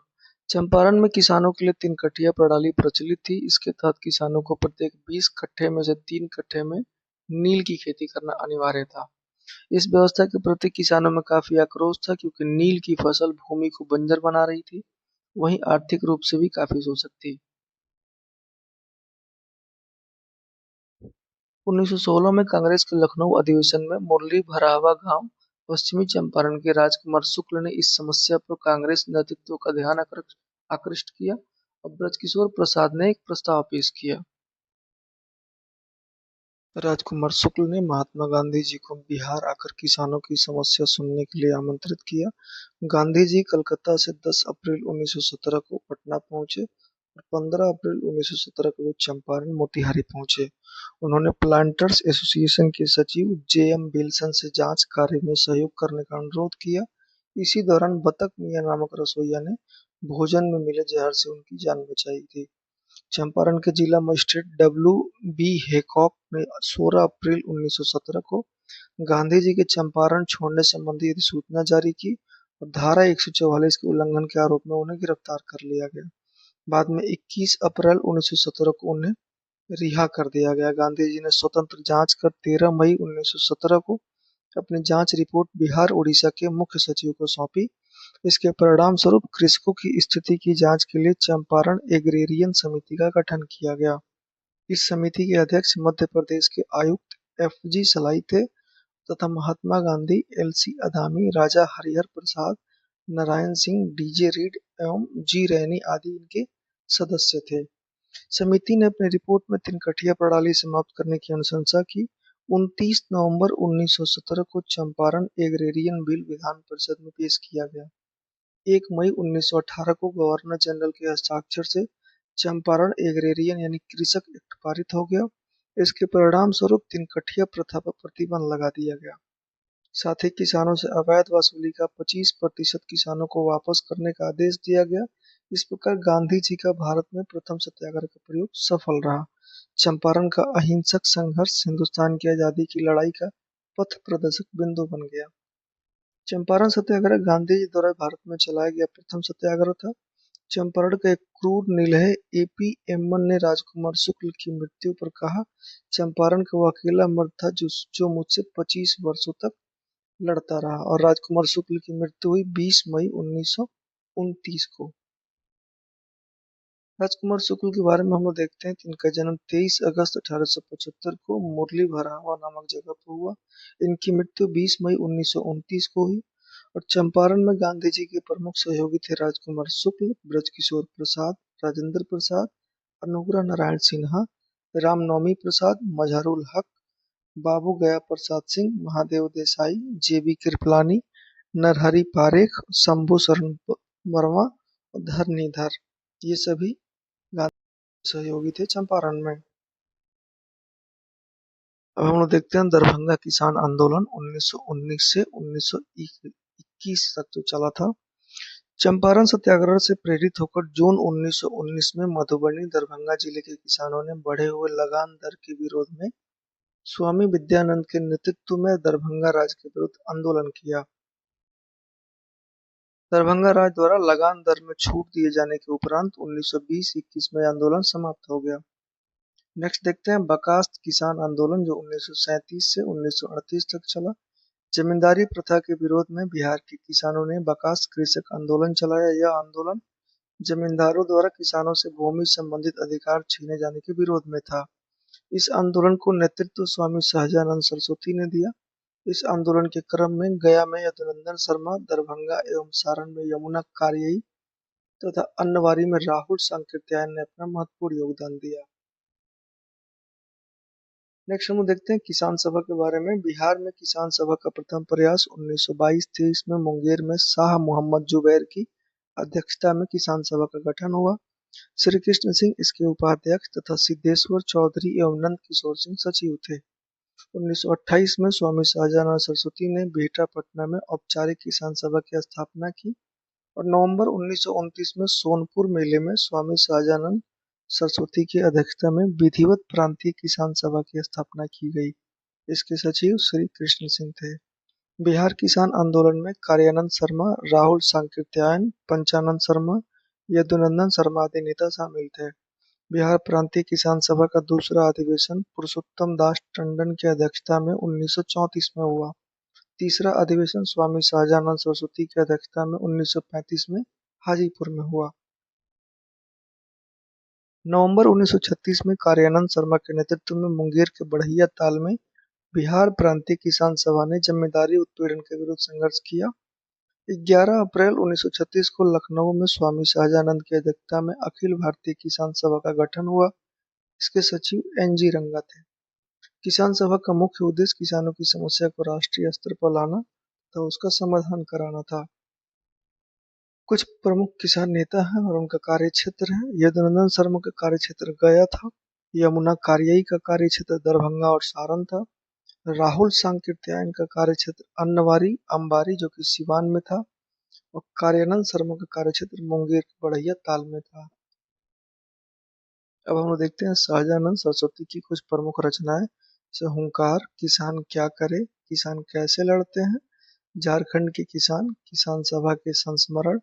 चंपारण में किसानों के लिए 3 कट्टिया प्रणाली प्रचलित थी। इसके तहत किसानों को प्रत्येक 20 कट्ठे में से 3 कट्ठे में नील की खेती करना अनिवार्य था। इस व्यवस्था के प्रति किसानों में काफी आक्रोश था, क्योंकि नील की फसल भूमि को बंजर बना रही थी, वहीं आर्थिक रूप से भी काफी शोषक थी। 1916 में कांग्रेस के लखनऊ अधिवेशन में मुरली भरावा गांव पश्चिमी चंपारण के राजकुमार शुक्ल ने इस समस्या पर कांग्रेस नेतृत्व का ध्यान आकृष्ट किया और ब्रजकिशोर प्रसाद ने एक प्रस्ताव पेश किया। राजकुमार शुक्ल ने महात्मा गांधी जी को बिहार आकर किसानों की समस्या सुनने के लिए आमंत्रित किया। गांधी जी कलकत्ता से 10 अप्रैल 1917 को पटना पहुंचे और 15 अप्रैल 1917 को वे चंपारण मोतिहारी पहुंचे। उन्होंने प्लांटर्स एसोसिएशन के सचिव जे.एम. विल्सन से जांच कार्य में सहयोग करने का अनुरोध किया। इसी दौरान बतक मियां नामक रसोइया ने भोजन में मिले जहर से उनकी जान बचाई थी। चंपारण के जिला मजिस्ट्रेट डब्ल्यू.बी. हैकॉक ने 16 अप्रैल 1917 को गांधी जी के चंपारण छोड़ने संबंधी अधिसूचना जारी की और धारा 144 के उल्लंघन के आरोप में उन्हें गिरफ्तार कर लिया गया। बाद में 21 अप्रैल 1917 को उन्हें रिहा कर दिया गया। गांधी जी ने स्वतंत्र जांच कर 13 मई 1917 को अपनी जांच रिपोर्ट बिहार उड़ीसा के मुख्य सचिव को सौंपी। इसके परिणाम स्वरूप कृषकों की स्थिति की जांच के लिए चंपारण एग्रेरियन समिति का गठन किया गया। इस समिति के अध्यक्ष मध्य प्रदेश के आयुक्त एफ.जी. सलाई थे तथा महात्मा गांधी, एल.सी. अदामी, राजा हरिहर प्रसाद, नारायण सिंह, डी.जे. रीड एवं जी. रैनी आदि इनके सदस्य थे। समिति ने अपनी रिपोर्ट में 3 कट्ठिया प्रणाली समाप्त करने की अनुशंसा की। 29 नवंबर 1917 को चंपारण एग्रेरियन बिल विधान परिषद में पेश किया गया। 1 मई 1918 को गवर्नर जनरल के हस्ताक्षर से चंपारण एग्रेरियन यानी कृषक एक्ट पारित हो गया। इसके परिणाम स्वरूप 3 कट्ठिया प्रथा पर प्रतिबंध लगा दिया गया। साथ ही किसानों से अवैध वसूली का 25% किसानों को वापस करने का आदेश दिया गया। इस प्रकार गांधी जी का भारत में प्रथम सत्याग्रह का प्रयोग सफल रहा। चंपारण का अहिंसक संघर्ष हिंदुस्तान की आजादी की लड़ाई का पथ प्रदर्शक बिंदु बन गया। चंपारण सत्याग्रह गांधी जी द्वारा भारत में चलाया गया प्रथम सत्याग्रह था। चंपारण का एक क्रूर निलय ए.पी. एम्मन ने राजकुमार शुक्ल की मृत्यु पर कहा, चंपारण का वो अकेला मर्द था जो मुझसे 25 वर्षों तक लड़ता रहा। और राजकुमार शुक्ल की मृत्यु हुई 20 मई 1929 को। राजकुमार शुक्ल के बारे में हम लोग देखते हैं कि इनका जन्म 23 अगस्त 1875 को मुरली भरावा नामक जगह पर हुआ। इनकी मृत्यु 20 मई 1929 को हुई। और चंपारण में गांधी जी के प्रमुख सहयोगी थे राजकुमार शुक्ल, ब्रजकिशोर प्रसाद, राजेंद्र प्रसाद, अनुग्रह नारायण सिन्हा, रामनवमी प्रसाद, मजहरुल हक, बाबू गया प्रसाद सिंह, महादेव देसाई, जे.बी. कृपलानी, नरहरि पारेख, शंभू शरण वर्मा और धरणीधर, ये सभी गांधी सहयोगी थे चंपारण में। अब हम लोग देखते हैं दरभंगा किसान आंदोलन 1919 से 1921 तक जो चला था। चंपारण सत्याग्रह से प्रेरित होकर जून 1919 में मधुबनी, दरभंगा जिले के किसानों ने बढ़े हुए लगान दर के विरोध में स्वामी विद्यानंद के नेतृत्व में दरभंगा राज के विरुद्ध आंदोलन किया। दरभंगा राज द्वारा लगान दर में छूट दिए जाने के उपरांत 1920-21 में आंदोलन समाप्त हो गया। नेक्स्ट देखते हैं बर्खास्त किसान आंदोलन, जो 1937 से 1938 तक चला। जमींदारी प्रथा के विरोध में बिहार के किसानों ने बर्खास्त कृषक आंदोलन चलाया। यह आंदोलन जमींदारों द्वारा किसानों से भूमि संबंधित अधिकार छीने जाने के विरोध में था। इस आंदोलन को नेतृत्व स्वामी सहजानंद सरस्वती ने दिया। इस आंदोलन के क्रम में गया में यदुनंदन शर्मा, दरभंगा एवं सारण में यमुना कार्यई तथा अन्नवारी में राहुल सांकृत्यायन ने अपना महत्वपूर्ण योगदान दिया। नेक्स्ट हम देखते हैं किसान सभा के बारे में। बिहार में किसान सभा का प्रथम प्रयास 1922-23 में मुंगेर में शाह मोहम्मद जुबैर की अध्यक्षता में किसान सभा का गठन हुआ। श्री कृष्ण सिंह इसके उपाध्यक्ष तथा सिद्धेश्वर चौधरी एवं नंद किशोर सिंह सचिव थे। 1928 में स्वामी सहजानंद सरस्वती ने बिहटा पटना में औपचारिक किसान सभा की स्थापना की और नवंबर 1929 में सोनपुर मेले में स्वामी सहजानंद सरस्वती की अध्यक्षता में विधिवत प्रांतीय किसान सभा की स्थापना की गई। इसके सचिव श्री कृष्ण सिंह थे। बिहार किसान आंदोलन में कार्यानंद शर्मा, राहुल सांकृत्यायन, पंचानंद शर्मा, यदुनंदन शर्मा आदि नेता शामिल थे। बिहार प्रांतीय किसान सभा का दूसरा अधिवेशन पुरुषोत्तम दास टंडन की अध्यक्षता में 1934 में हुआ। तीसरा अधिवेशन स्वामी सहजानंद सरस्वती की अध्यक्षता में 1935 में हाजीपुर में हुआ। नवंबर 1936 में कार्यानंद शर्मा के नेतृत्व में मुंगेर के बढ़िया ताल में बिहार प्रांतीय किसान सभा ने जमींदारी उत्पीड़न के विरुद्ध संघर्ष किया। 11 अप्रैल 1936 को लखनऊ में स्वामी सहजानंद की अध्यक्षता में अखिल भारतीय किसान सभा का गठन हुआ। इसके सचिव एन.जी. रंगा थे। किसान सभा का मुख्य उद्देश्य किसानों की समस्या को राष्ट्रीय स्तर पर लाना तथा उसका समाधान कराना था। कुछ प्रमुख किसान नेता हैं और उनका कार्य क्षेत्र है। यदुनंदन शर्मा का कार्य क्षेत्र गया था। यमुना कार्यई का कार्य क्षेत्र दरभंगा और सारण था। राहुल सांकृत्यायन का कार्य क्षेत्र अन्नवारी, अंबारी जो कि सिवान में था, और कार्यानंद शर्मा का कार्य क्षेत्र मुंगेर के बढ़िया ताल में था। अब हम लोग देखते हैं सहजानंद सरस्वती की कुछ प्रमुख रचनाएं, जैसे हुंकार, किसान क्या करे, किसान कैसे लड़ते हैं, झारखंड के किसान, किसान सभा के संस्मरण,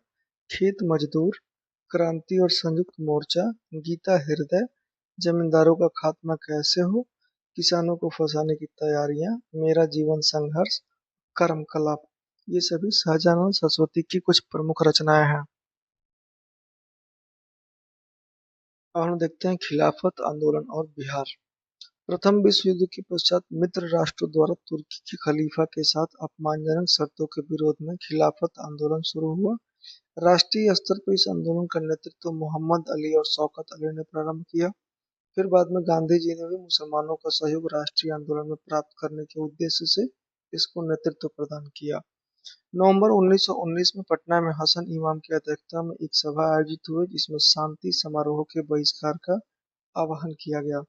खेत मजदूर, क्रांति और संयुक्त मोर्चा, गीता हृदय, जमींदारों का खात्मा कैसे हो, किसानों को फंसाने की तैयारियां, मेरा जीवन संघर्ष, कर्म कलाप, ये सभी सहजानंद सरस्वती की कुछ प्रमुख रचनाएं हैं। अब हम देखते हैं खिलाफत आंदोलन और बिहार। प्रथम विश्व युद्ध के पश्चात मित्र राष्ट्रों द्वारा तुर्की के खलीफा के साथ अपमानजनक शर्तों के विरोध में खिलाफत आंदोलन शुरू हुआ। राष्ट्रीय स्तर पर इस आंदोलन का नेतृत्व मोहम्मद अली और शौकत अली ने प्रारंभ किया। फिर बाद में गांधी जी ने भी मुसलमानों का सहयोग राष्ट्रीय आंदोलन में प्राप्त करने के उद्देश्य से इसको नेतृत्व प्रदान किया। नवंबर 1919 में पटना में हसन इमाम की अध्यक्षता में एक सभा आयोजित हुई, जिसमें शांति समारोह के बहिष्कार का आह्वान किया गया।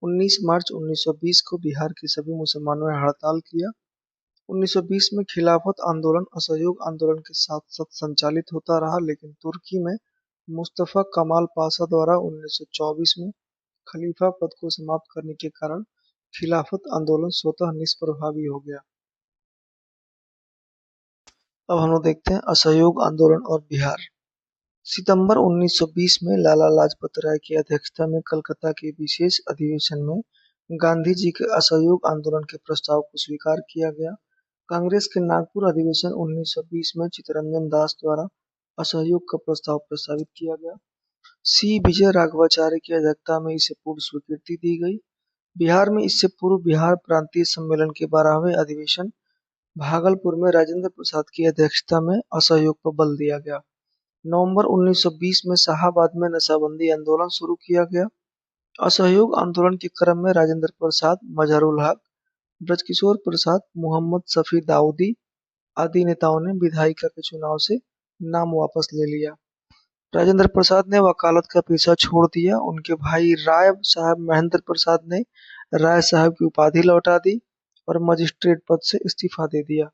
19 मार्च 1920 को बिहार के सभी मुसलमानों ने हड़ताल किया। 1920 में खिलाफत आंदोलन असहयोग आंदोलन के साथ साथ संचालित होता रहा, लेकिन तुर्की में मुस्तफा कमाल पाशा द्वारा 1924 में खलीफा पद को समाप्त करने के कारण खिलाफत आंदोलन स्वतः निष्प्रभावी हो गया। अब हम लोग देखते हैं असहयोग आंदोलन और बिहार। सितंबर 1920 में लाला लाजपत राय की अध्यक्षता में कलकत्ता के विशेष अधिवेशन में गांधी जी के असहयोग आंदोलन के प्रस्ताव को स्वीकार किया गया। कांग्रेस के नागपुर अधिवेशन 1920 में चित्तरंजन दास द्वारा असहयोग का प्रस्ताव प्रस्तावित किया गया। सी विजय राघवाचार्य की अध्यक्षता में इसे पूर्ण स्वीकृति दी गई। बिहार में इससे पूर्व बिहार प्रांतीय सम्मेलन के 12वें अधिवेशन भागलपुर में राजेंद्र प्रसाद की अध्यक्षता में असहयोग पर बल दिया गया। नवंबर 1920 में शाहाबाद में नशाबंदी आंदोलन शुरू किया गया। असहयोग आंदोलन के क्रम में राजेंद्र प्रसाद, मजहरुल हक, ब्रजकिशोर प्रसाद, मोहम्मद शफी दाऊदी आदि नेताओं ने विधायिका के चुनाव से नाम वापस ले लिया। राजेंद्र प्रसाद ने वकालत का पेशा छोड़ दिया। उनके भाई राय साहब महेंद्र प्रसाद ने राय साहब की उपाधि लौटा दी और मजिस्ट्रेट पद से इस्तीफा दे दिया।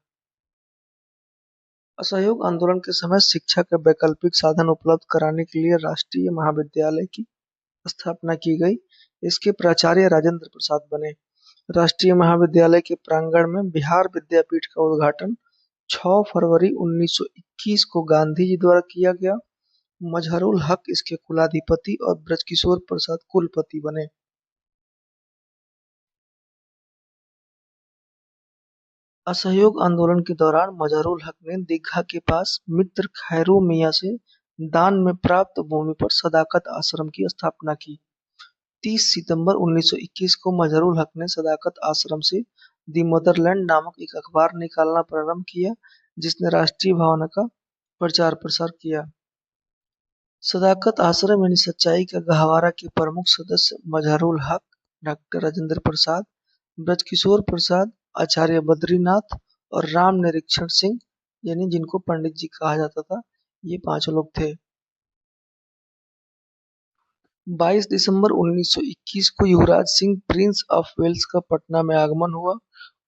असहयोग आंदोलन के समय शिक्षा के वैकल्पिक साधन उपलब्ध कराने के लिए राष्ट्रीय महाविद्यालय की स्थापना की गई। इसके प्राचार्य राजेंद्र प्रसाद बने। राष्ट्रीय महाविद्यालय के प्रांगण में बिहार विद्यापीठ का उद्घाटन 6 फरवरी 1921 को गांधी जी द्वारा किया गया। मजहरुल हक इसके कुलाधिपति और ब्रजकिशोर प्रसाद कुलपति बने। असहयोग आंदोलन के दौरान मजहरुल हक ने दीघा के पास मित्र खैरू मियां से दान में प्राप्त भूमि पर सदाकत आश्रम की स्थापना की। 30 सितंबर 1921 को मजहरुल हक ने सदाकत आश्रम से दी मदरलैंड नामक एक अखबार निकालना प्रारंभ किया, जिसने राष्ट्रीय भावना का प्रचार प्रसार किया। सदाकत आश्रम यानी सच्चाई का गहवारा के प्रमुख सदस्य मजहरुल हक, डॉक्टर राजेंद्र प्रसाद, ब्रजकिशोर प्रसाद, आचार्य बद्रीनाथ और राम निरीक्षण सिंह यानी जिनको पंडित जी कहा जाता था, ये 5 लोग थे। 22 दिसंबर 1921 को Yuvraj Singh Prince of Wales का पटना में आगमन हुआ।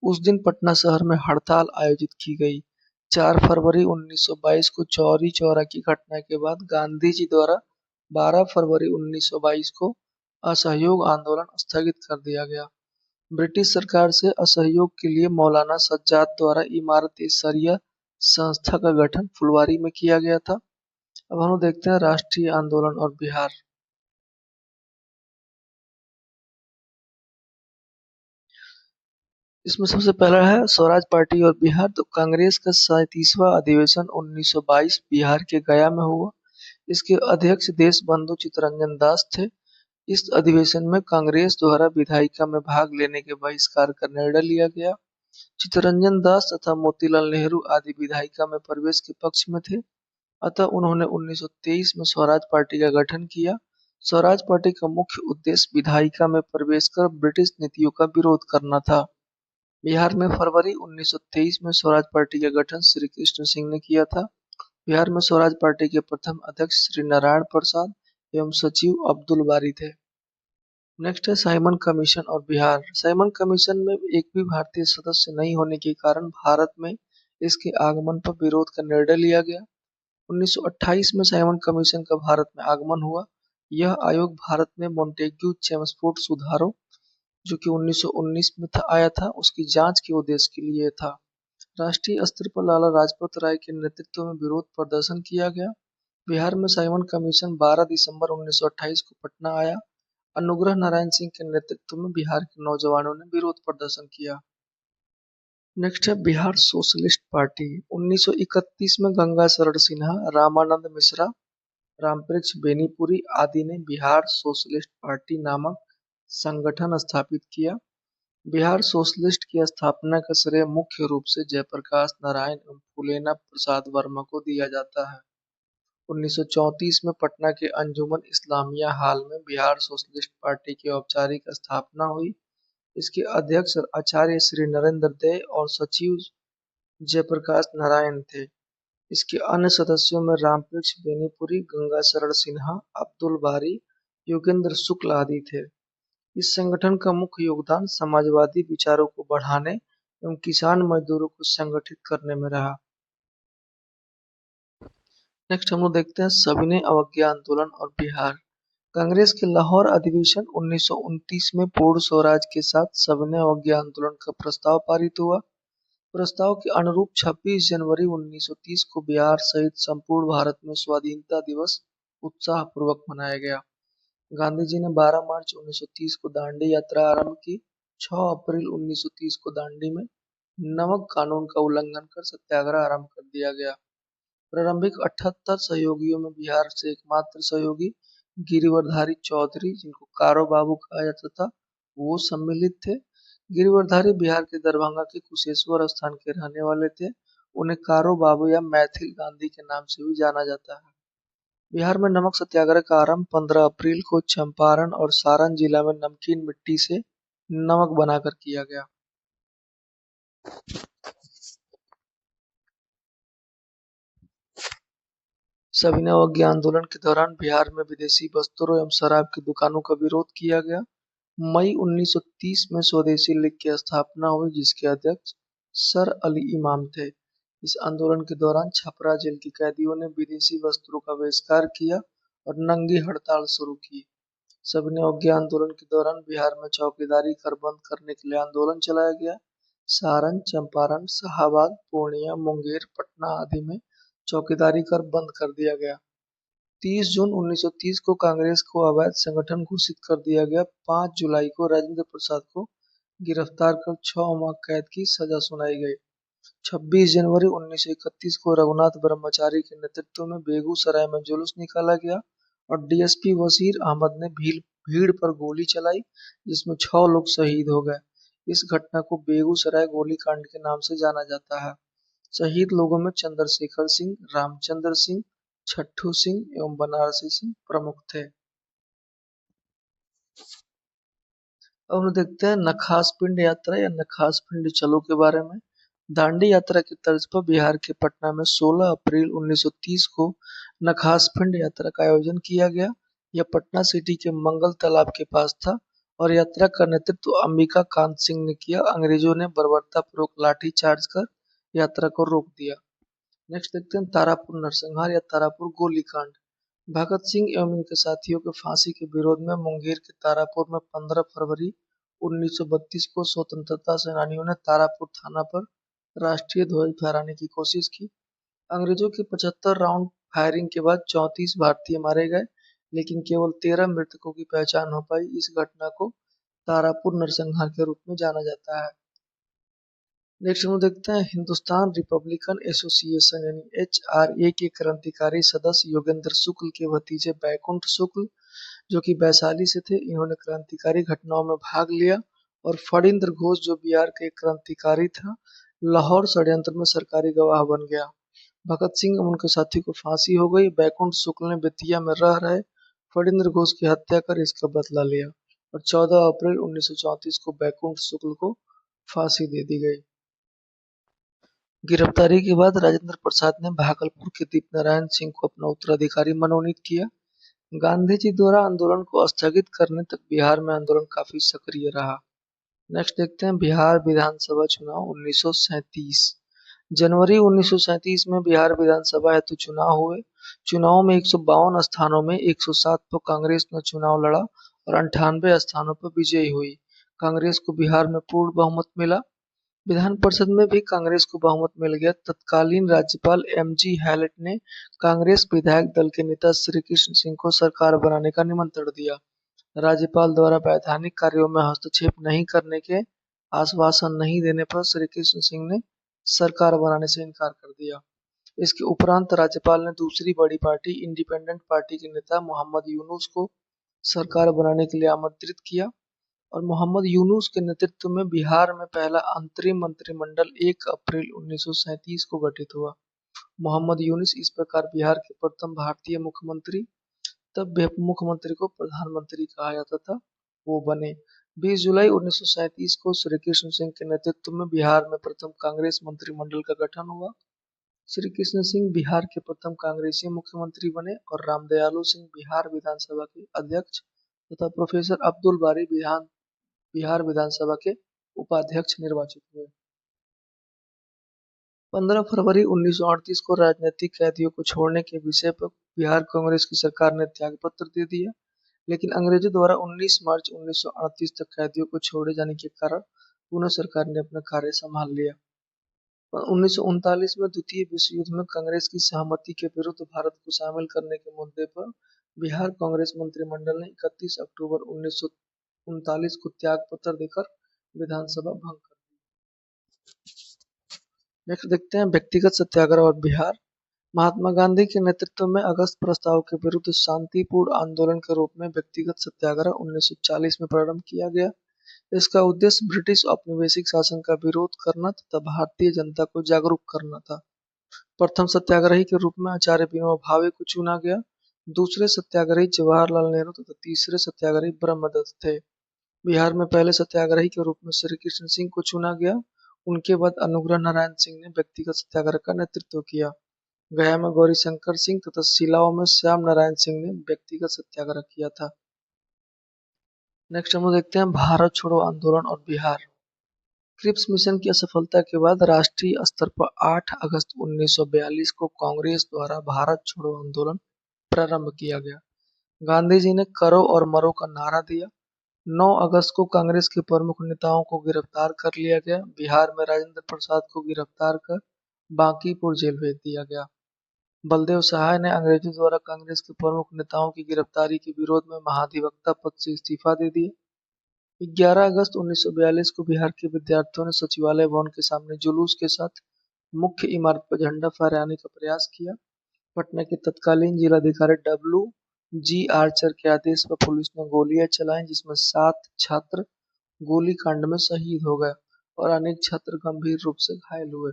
उस दिन पटना शहर में हड़ताल आयोजित की गई। 4 फरवरी 1922 को चौरी चौरा की घटना के बाद गांधी जी द्वारा 12 फरवरी 1922 को असहयोग आंदोलन स्थगित कर दिया गया। ब्रिटिश सरकार से असहयोग के लिए मौलाना सज्जाद द्वारा इमारत-ए-शरिया संस्था का गठन फुलवारी में किया गया था। अब हम लोग देखते हैं राष्ट्रीय आंदोलन और बिहार। इसमें सबसे पहला है स्वराज पार्टी और बिहार। तो कांग्रेस का 37वां अधिवेशन 1922 बिहार के गया में हुआ। इसके अध्यक्ष देशबंधु चित्तरंजन दास थे। इस अधिवेशन में कांग्रेस द्वारा विधायिका में भाग लेने के बहिष्कार का निर्णय लिया गया। चित्तरंजन दास तथा मोतीलाल नेहरू आदि विधायिका में प्रवेश के पक्ष में थे, अतः उन्होंने 1923 में स्वराज पार्टी का गठन किया। स्वराज पार्टी का मुख्य उद्देश्य विधायिका में प्रवेश कर ब्रिटिश नीतियों का विरोध करना था। बिहार में फरवरी 1923 में स्वराज पार्टी का गठन श्री कृष्ण सिंह ने किया था। बिहार में स्वराज पार्टी के प्रथम अध्यक्ष श्री नारायण प्रसाद एवं सचिव अब्दुल बारी थे। नेक्स्ट है साइमन कमीशन और बिहार। साइमन कमीशन में एक भी भारतीय सदस्य नहीं होने के कारण भारत में इसके आगमन पर विरोध का निर्णय लिया गया। 1928 में साइमन कमीशन का भारत में आगमन हुआ। यह आयोग भारत में मोंटेग्यू चेम्सफोर्ड सुधारों, जो कि 1919 में आया था, उसकी जांच के उद्देश्य के लिए था। राष्ट्रीय स्तर पर लाला लाजपत राय के नेतृत्व में विरोध प्रदर्शन किया गया। बिहार में साइमन कमीशन 12 दिसंबर 1928 को पटना आया। अनुग्रह नारायण सिंह के नेतृत्व में बिहार के नौजवानों ने विरोध प्रदर्शन किया। नेक्स्ट है बिहार सोशलिस्ट पार्टी। 1931 में गंगा शरण सिन्हा, रामानंद मिश्रा, रामवृक्ष बेनीपुरी आदि ने बिहार सोशलिस्ट पार्टी नामक संगठन स्थापित किया। बिहार सोशलिस्ट की स्थापना का श्रेय मुख्य रूप से जयप्रकाश नारायण एवं फूलेना प्रसाद वर्मा को दिया जाता है। 1934 में पटना के अंजुमन इस्लामिया हॉल में बिहार सोशलिस्ट पार्टी की औपचारिक स्थापना हुई। इसके अध्यक्ष आचार्य श्री नरेंद्र दे और सचिव जयप्रकाश नारायण थे। इसके अन्य सदस्यों में रामवृक्ष बेनीपुरी, गंगा शरण सिन्हा, अब्दुल बारी, योगेंद्र शुक्ल आदि थे। इस संगठन का मुख्य योगदान समाजवादी विचारों को बढ़ाने एवं किसान मजदूरों को संगठित करने में रहा। नेक्स्ट हम लोग देखते हैं सविनय अवज्ञा आंदोलन और बिहार। कांग्रेस के लाहौर अधिवेशन 1929 में पूर्ण स्वराज के साथ सविनय अवज्ञा आंदोलन का प्रस्ताव पारित हुआ। प्रस्ताव के अनुरूप 26 जनवरी 1930 को बिहार सहित संपूर्ण भारत में स्वाधीनता दिवस उत्साहपूर्वक मनाया गया। गांधी जी ने 12 मार्च 1930 को दांडी यात्रा आरंभ की। 6 अप्रैल 1930 को दांडी में नमक कानून का उल्लंघन कर सत्याग्रह आरंभ कर दिया गया। प्रारंभिक 78 सहयोगियों में बिहार से एकमात्र सहयोगी गिरिवरधारी चौधरी, जिनको कारो बाबू कहा जाता था, वो सम्मिलित थे। गिरिवरधारी बिहार के दरभंगा के कुशेश्वर स्थान के रहने वाले थे। उन्हें कारो बाबू या मैथिल गांधी के नाम से भी जाना जाता है। बिहार में नमक सत्याग्रह का आरंभ 15 अप्रैल को चंपारण और सारण जिला में नमकीन मिट्टी से नमक बनाकर किया गया। सविनय अवज्ञा आंदोलन के दौरान बिहार में विदेशी वस्त्रों एवं शराब की दुकानों का विरोध किया गया। मई 1930 में स्वदेशी लीग की स्थापना हुई, जिसके अध्यक्ष सर अली इमाम थे। इस आंदोलन के दौरान छपरा जेल के कैदियों ने विदेशी वस्त्रों का बहिष्कार किया और नंगी हड़ताल शुरू की। सविनय अवज्ञा आंदोलन के दौरान बिहार में चौकीदारी कर बंद करने के लिए आंदोलन चलाया गया। सारण, चंपारण, शाहाबाद, पूर्णिया, मुंगेर, पटना आदि में चौकीदारी कर बंद कर दिया गया। 30 जून 1930 को कांग्रेस को अवैध संगठन घोषित कर दिया गया। 5 जुलाई को राजेंद्र प्रसाद को गिरफ्तार कर 6 माह कैद की सजा सुनाई गई। 26 जनवरी 1931 को रघुनाथ ब्रह्मचारी के नेतृत्व में बेगूसराय में जुलूस निकाला गया और डीएसपी वसीर अहमद ने भीड़ पर गोली चलाई, जिसमें 6 लोग शहीद हो गए। इस घटना को बेगूसराय गोलीकांड के नाम से जाना जाता है। शहीद लोगों में चंद्रशेखर सिंह, रामचंद्र सिंह, छट्टू सिंह एवं बनारसी सिंह प्रमुख थे। अब हम देखते हैं नखास पिंड यात्रा या नखास पिंड चलो के बारे में। दांडी यात्रा की तर्ज पर बिहार के पटना में 16 अप्रैल 1930 को नखास पिंड यात्रा का आयोजन किया गया। यह पटना सिटी के मंगल तालाब के पास था और यात्रा का नेतृत्व अंबिका कांत सिंह ने किया। अंग्रेजों ने बर्बरतापूर्वक लाठी चार्ज कर यात्रा को रोक दिया। नेक्स्ट देखते हैं तारापुर नरसंहार या तारापुर गोलीकांड। भगत सिंह एवं इनके साथियों के फांसी के विरोध में मुंगेर के तारापुर में 15 फरवरी 1932 को स्वतंत्रता सेनानियों ने तारापुर थाना पर राष्ट्रीय ध्वज फहराने की कोशिश की। अंग्रेजों के 75 राउंड फायरिंग के बाद 34 भारतीय मारे गए, लेकिन केवल 13 मृतकों की पहचान हो पाई। इस घटना को तारापुर नरसंहार के रूप में जाना जाता है। नेक्स्ट हम देखते हैं हिंदुस्तान रिपब्लिकन एसोसिएशन यानी HRA के क्रांतिकारी सदस्य योगेंद्र शुक्ल के भतीजे बैकुंठ शुक्ल, जो कि वैशाली से थे। इन्होंने क्रांतिकारी घटनाओं में भाग लिया और फणींद्र घोष, जो बिहार के एक क्रांतिकारी था, लाहौर षड्यंत्र में सरकारी गवाह बन गया। भगत सिंह और उनके साथी को फांसी हो गई। बैकुंठ शुक्ल ने बेतिया में रह रहे फणींद्र घोष की हत्या कर इसका बदला लिया और 14 अप्रैल 1934 को बैकुंठ शुक्ल को फांसी दे दी गई। गिरफ्तारी के बाद राजेंद्र प्रसाद ने भागलपुर के दीपनारायण सिंह को अपना उत्तराधिकारी मनोनीत किया। गांधी जी द्वारा आंदोलन को स्थगित करने तक बिहार में आंदोलन काफी सक्रिय रहा। नेक्स्ट देखते हैं बिहार विधानसभा चुनाव 1937। जनवरी 1937 में बिहार विधानसभा हेतु चुनाव हुए। चुनाव में 152 स्थानों में 107 पर कांग्रेस ने चुनाव लड़ा और 98 स्थानों पर विजयी हुई। कांग्रेस को बिहार में पूर्ण बहुमत मिला। विधान परिषद में भी कांग्रेस को बहुमत मिल गया। तत्कालीन राज्यपाल MG हैलेट ने कांग्रेस विधायक दल के नेता श्री कृष्ण सिंह को सरकार बनाने का निमंत्रण दिया। राज्यपाल द्वारा वैधानिक कार्यों में हस्तक्षेप नहीं करने के आश्वासन नहीं देने पर श्री कृष्ण सिंह ने सरकार बनाने से इनकार कर दिया। इसके उपरांत राज्यपाल ने दूसरी बड़ी पार्टी इंडिपेंडेंट पार्टी के नेता मोहम्मद यूनुस को सरकार बनाने के लिए आमंत्रित किया और मोहम्मद यूनुस के नेतृत्व में बिहार में पहला अंतरिम मंत्रिमंडल 1 अप्रैल 1937 को गठित हुआ। मोहम्मद यूनुस इस प्रकार बिहार के प्रथम भारतीय मुख्यमंत्री, तब मुख्यमंत्री को प्रधानमंत्री कहा जाता था, वो बने। 20 जुलाई 1937 को श्री कृष्ण सिंह के नेतृत्व में बिहार में प्रथम कांग्रेस मंत्रिमंडल का गठन हुआ। श्री कृष्ण सिंह बिहार के प्रथम कांग्रेसी मुख्यमंत्री बने और रामदयालु सिंह बिहार विधानसभा के अध्यक्ष तथा प्रोफेसर अब्दुल बारी बिहार विधानसभा के उपाध्यक्ष निर्वाचित हुए। 15 फरवरी 1938 को राजनीतिक कैदियों को छोड़ने के विषय पर बिहार कांग्रेस की सरकार ने त्यागपत्र दे दिया, लेकिन अंग्रेजों द्वारा 19 मार्च 1938 तक कैदियों को छोड़े जाने के कारण पुनः सरकार ने अपना कार्य संभाल लिया। 1939 में द्वितीय विश्व युद्ध में कांग्रेस की सहमति के विरुद्ध भारत को शामिल करने के मुद्दे पर बिहार कांग्रेस मंत्रिमंडल ने 31 अक्टूबर 1939 को त्याग पत्र देकर विधानसभा भंग कर दी। नेक्स्ट देखते हैं व्यक्तिगत सत्याग्रह और बिहार। महात्मा गांधी के नेतृत्व में अगस्त प्रस्ताव के विरुद्ध शांतिपूर्ण आंदोलन के रूप में व्यक्तिगत सत्याग्रह 1940 में प्रारंभ किया गया। इसका उद्देश्य ब्रिटिश औपनिवेशिक शासन का विरोध करना तथा भारतीय जनता को जागरूक करना था। प्रथम सत्याग्रही के रूप में आचार्य विनोबा भावे को चुना गया। दूसरे सत्याग्रही जवाहरलाल नेहरू तथा तीसरे सत्याग्रही ब्रह्मदत्त थे। बिहार में पहले सत्याग्रही के रूप में श्री कृष्ण सिंह को चुना गया। उनके बाद अनुग्रह नारायण सिंह ने व्यक्तिगत सत्याग्रह का नेतृत्व किया। गया में गौरीशंकर सिंह तथा शिलाओं में श्याम नारायण सिंह ने व्यक्तिगत सत्याग्रह किया था। नेक्स्ट हम देखते हैं भारत छोड़ो आंदोलन और बिहार। क्रिप्स मिशन की असफलता के बाद राष्ट्रीय स्तर पर 8 अगस्त 1942 को कांग्रेस द्वारा भारत छोड़ो आंदोलन प्रारंभ किया गया। गांधी जी ने करो और मरो का नारा दिया। 9 अगस्त को कांग्रेस के प्रमुख नेताओं को गिरफ्तार कर लिया गया। बिहार में राजेंद्र प्रसाद को गिरफ्तार कर बांकीपुर जेल भेज दिया गया। बलदेव सहाय ने अंग्रेजों द्वारा कांग्रेस के प्रमुख नेताओं की गिरफ्तारी के विरोध में महाधिवक्ता पद से इस्तीफा दे दिया। 11 अगस्त 1942 को बिहार के विद्यार्थियों ने सचिवालय भवन के सामने जुलूस के साथ मुख्य इमारत पर झंडा फहराने का प्रयास किया। पटना के तत्कालीन जिलाधिकारी W. G. आर्चर के आदेश पर पुलिस ने गोलियां चलाईं, जिसमें 7 छात्र गोलीकांड में शहीद हो गए और अनेक छात्र गंभीर रूप से घायल हुए।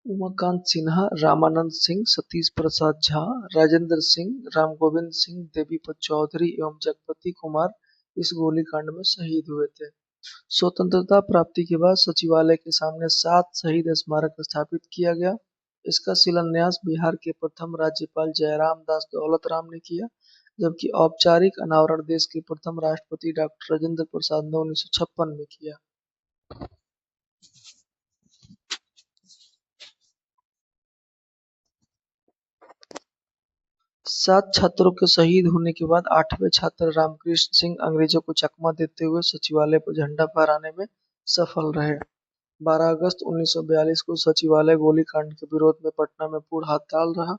उमाकांत सिन्हा, रामानंद सिंह, सतीश प्रसाद झा, राजेंद्र सिंह, रामगोविंद सिंह, देवीपत चौधरी एवं जगपति कुमार इस गोलीकांड में शहीद हुए थे। स्वतंत्रता प्राप्ति के बाद सचिवालय के सामने 7 शहीद स्मारक स्थापित किया गया। इसका शिलान्यास बिहार के प्रथम राज्यपाल जयराम दास दौलत राम ने किया, जबकि औपचारिक अनावरण देश के प्रथम राष्ट्रपति डॉक्टर राजेंद्र प्रसाद ने 1956 में किया। 7 छात्रों के शहीद होने के बाद 8वें छात्र रामकृष्ण सिंह अंग्रेजों को चकमा देते हुए सचिवालय पर झंडा फहराने में सफल रहे। 12 अगस्त 1942 को सचिवालय गोलीकांड के विरोध में पटना में पूर्ण हड़ताल रहा।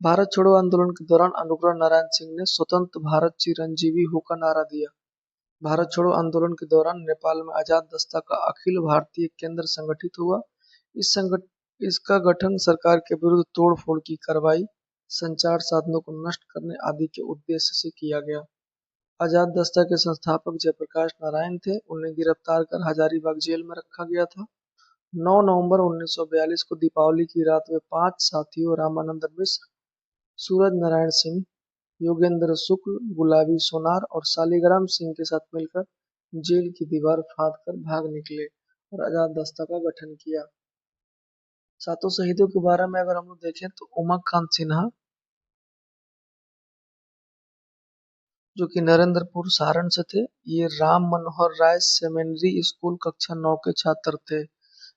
भारत छोड़ो आंदोलन के दौरान अनुग्रह नारायण सिंह ने स्वतंत्र भारत चिरंजीवी हो का नारा दिया। भारत छोड़ो आंदोलन के दौरान नेपाल में आजाद दस्ता का अखिल भारतीय केंद्र संगठित हुआ। इसका गठन सरकार के विरुद्ध तोड़फोड़ की कार्रवाई, संचार साधनों को नष्ट करने आदि के उद्देश्य से किया गया। आजाद दस्ता के संस्थापक जयप्रकाश नारायण थे। उन्हें गिरफ्तार कर हजारीबाग जेल में रखा गया था। 9 नवंबर 1942 को दीपावली की रात में 5 साथियों रामानंद मिश्र, सूरज नारायण सिंह, योगेंद्र शुक्ल, गुलाबी सोनार और शालिग्राम सिंह के साथ मिलकर जेल की दीवार फांद कर भाग निकले और आजाद दस्ता का गठन किया। सातों शहीदों के बारे में अगर हम लोग देखें तो उमाकांत सिन्हा, जो कि नरेंद्रपुर सारण से थे, ये राम मनोहर राय सेकेंडरी स्कूल कक्षा 9 के छात्र थे।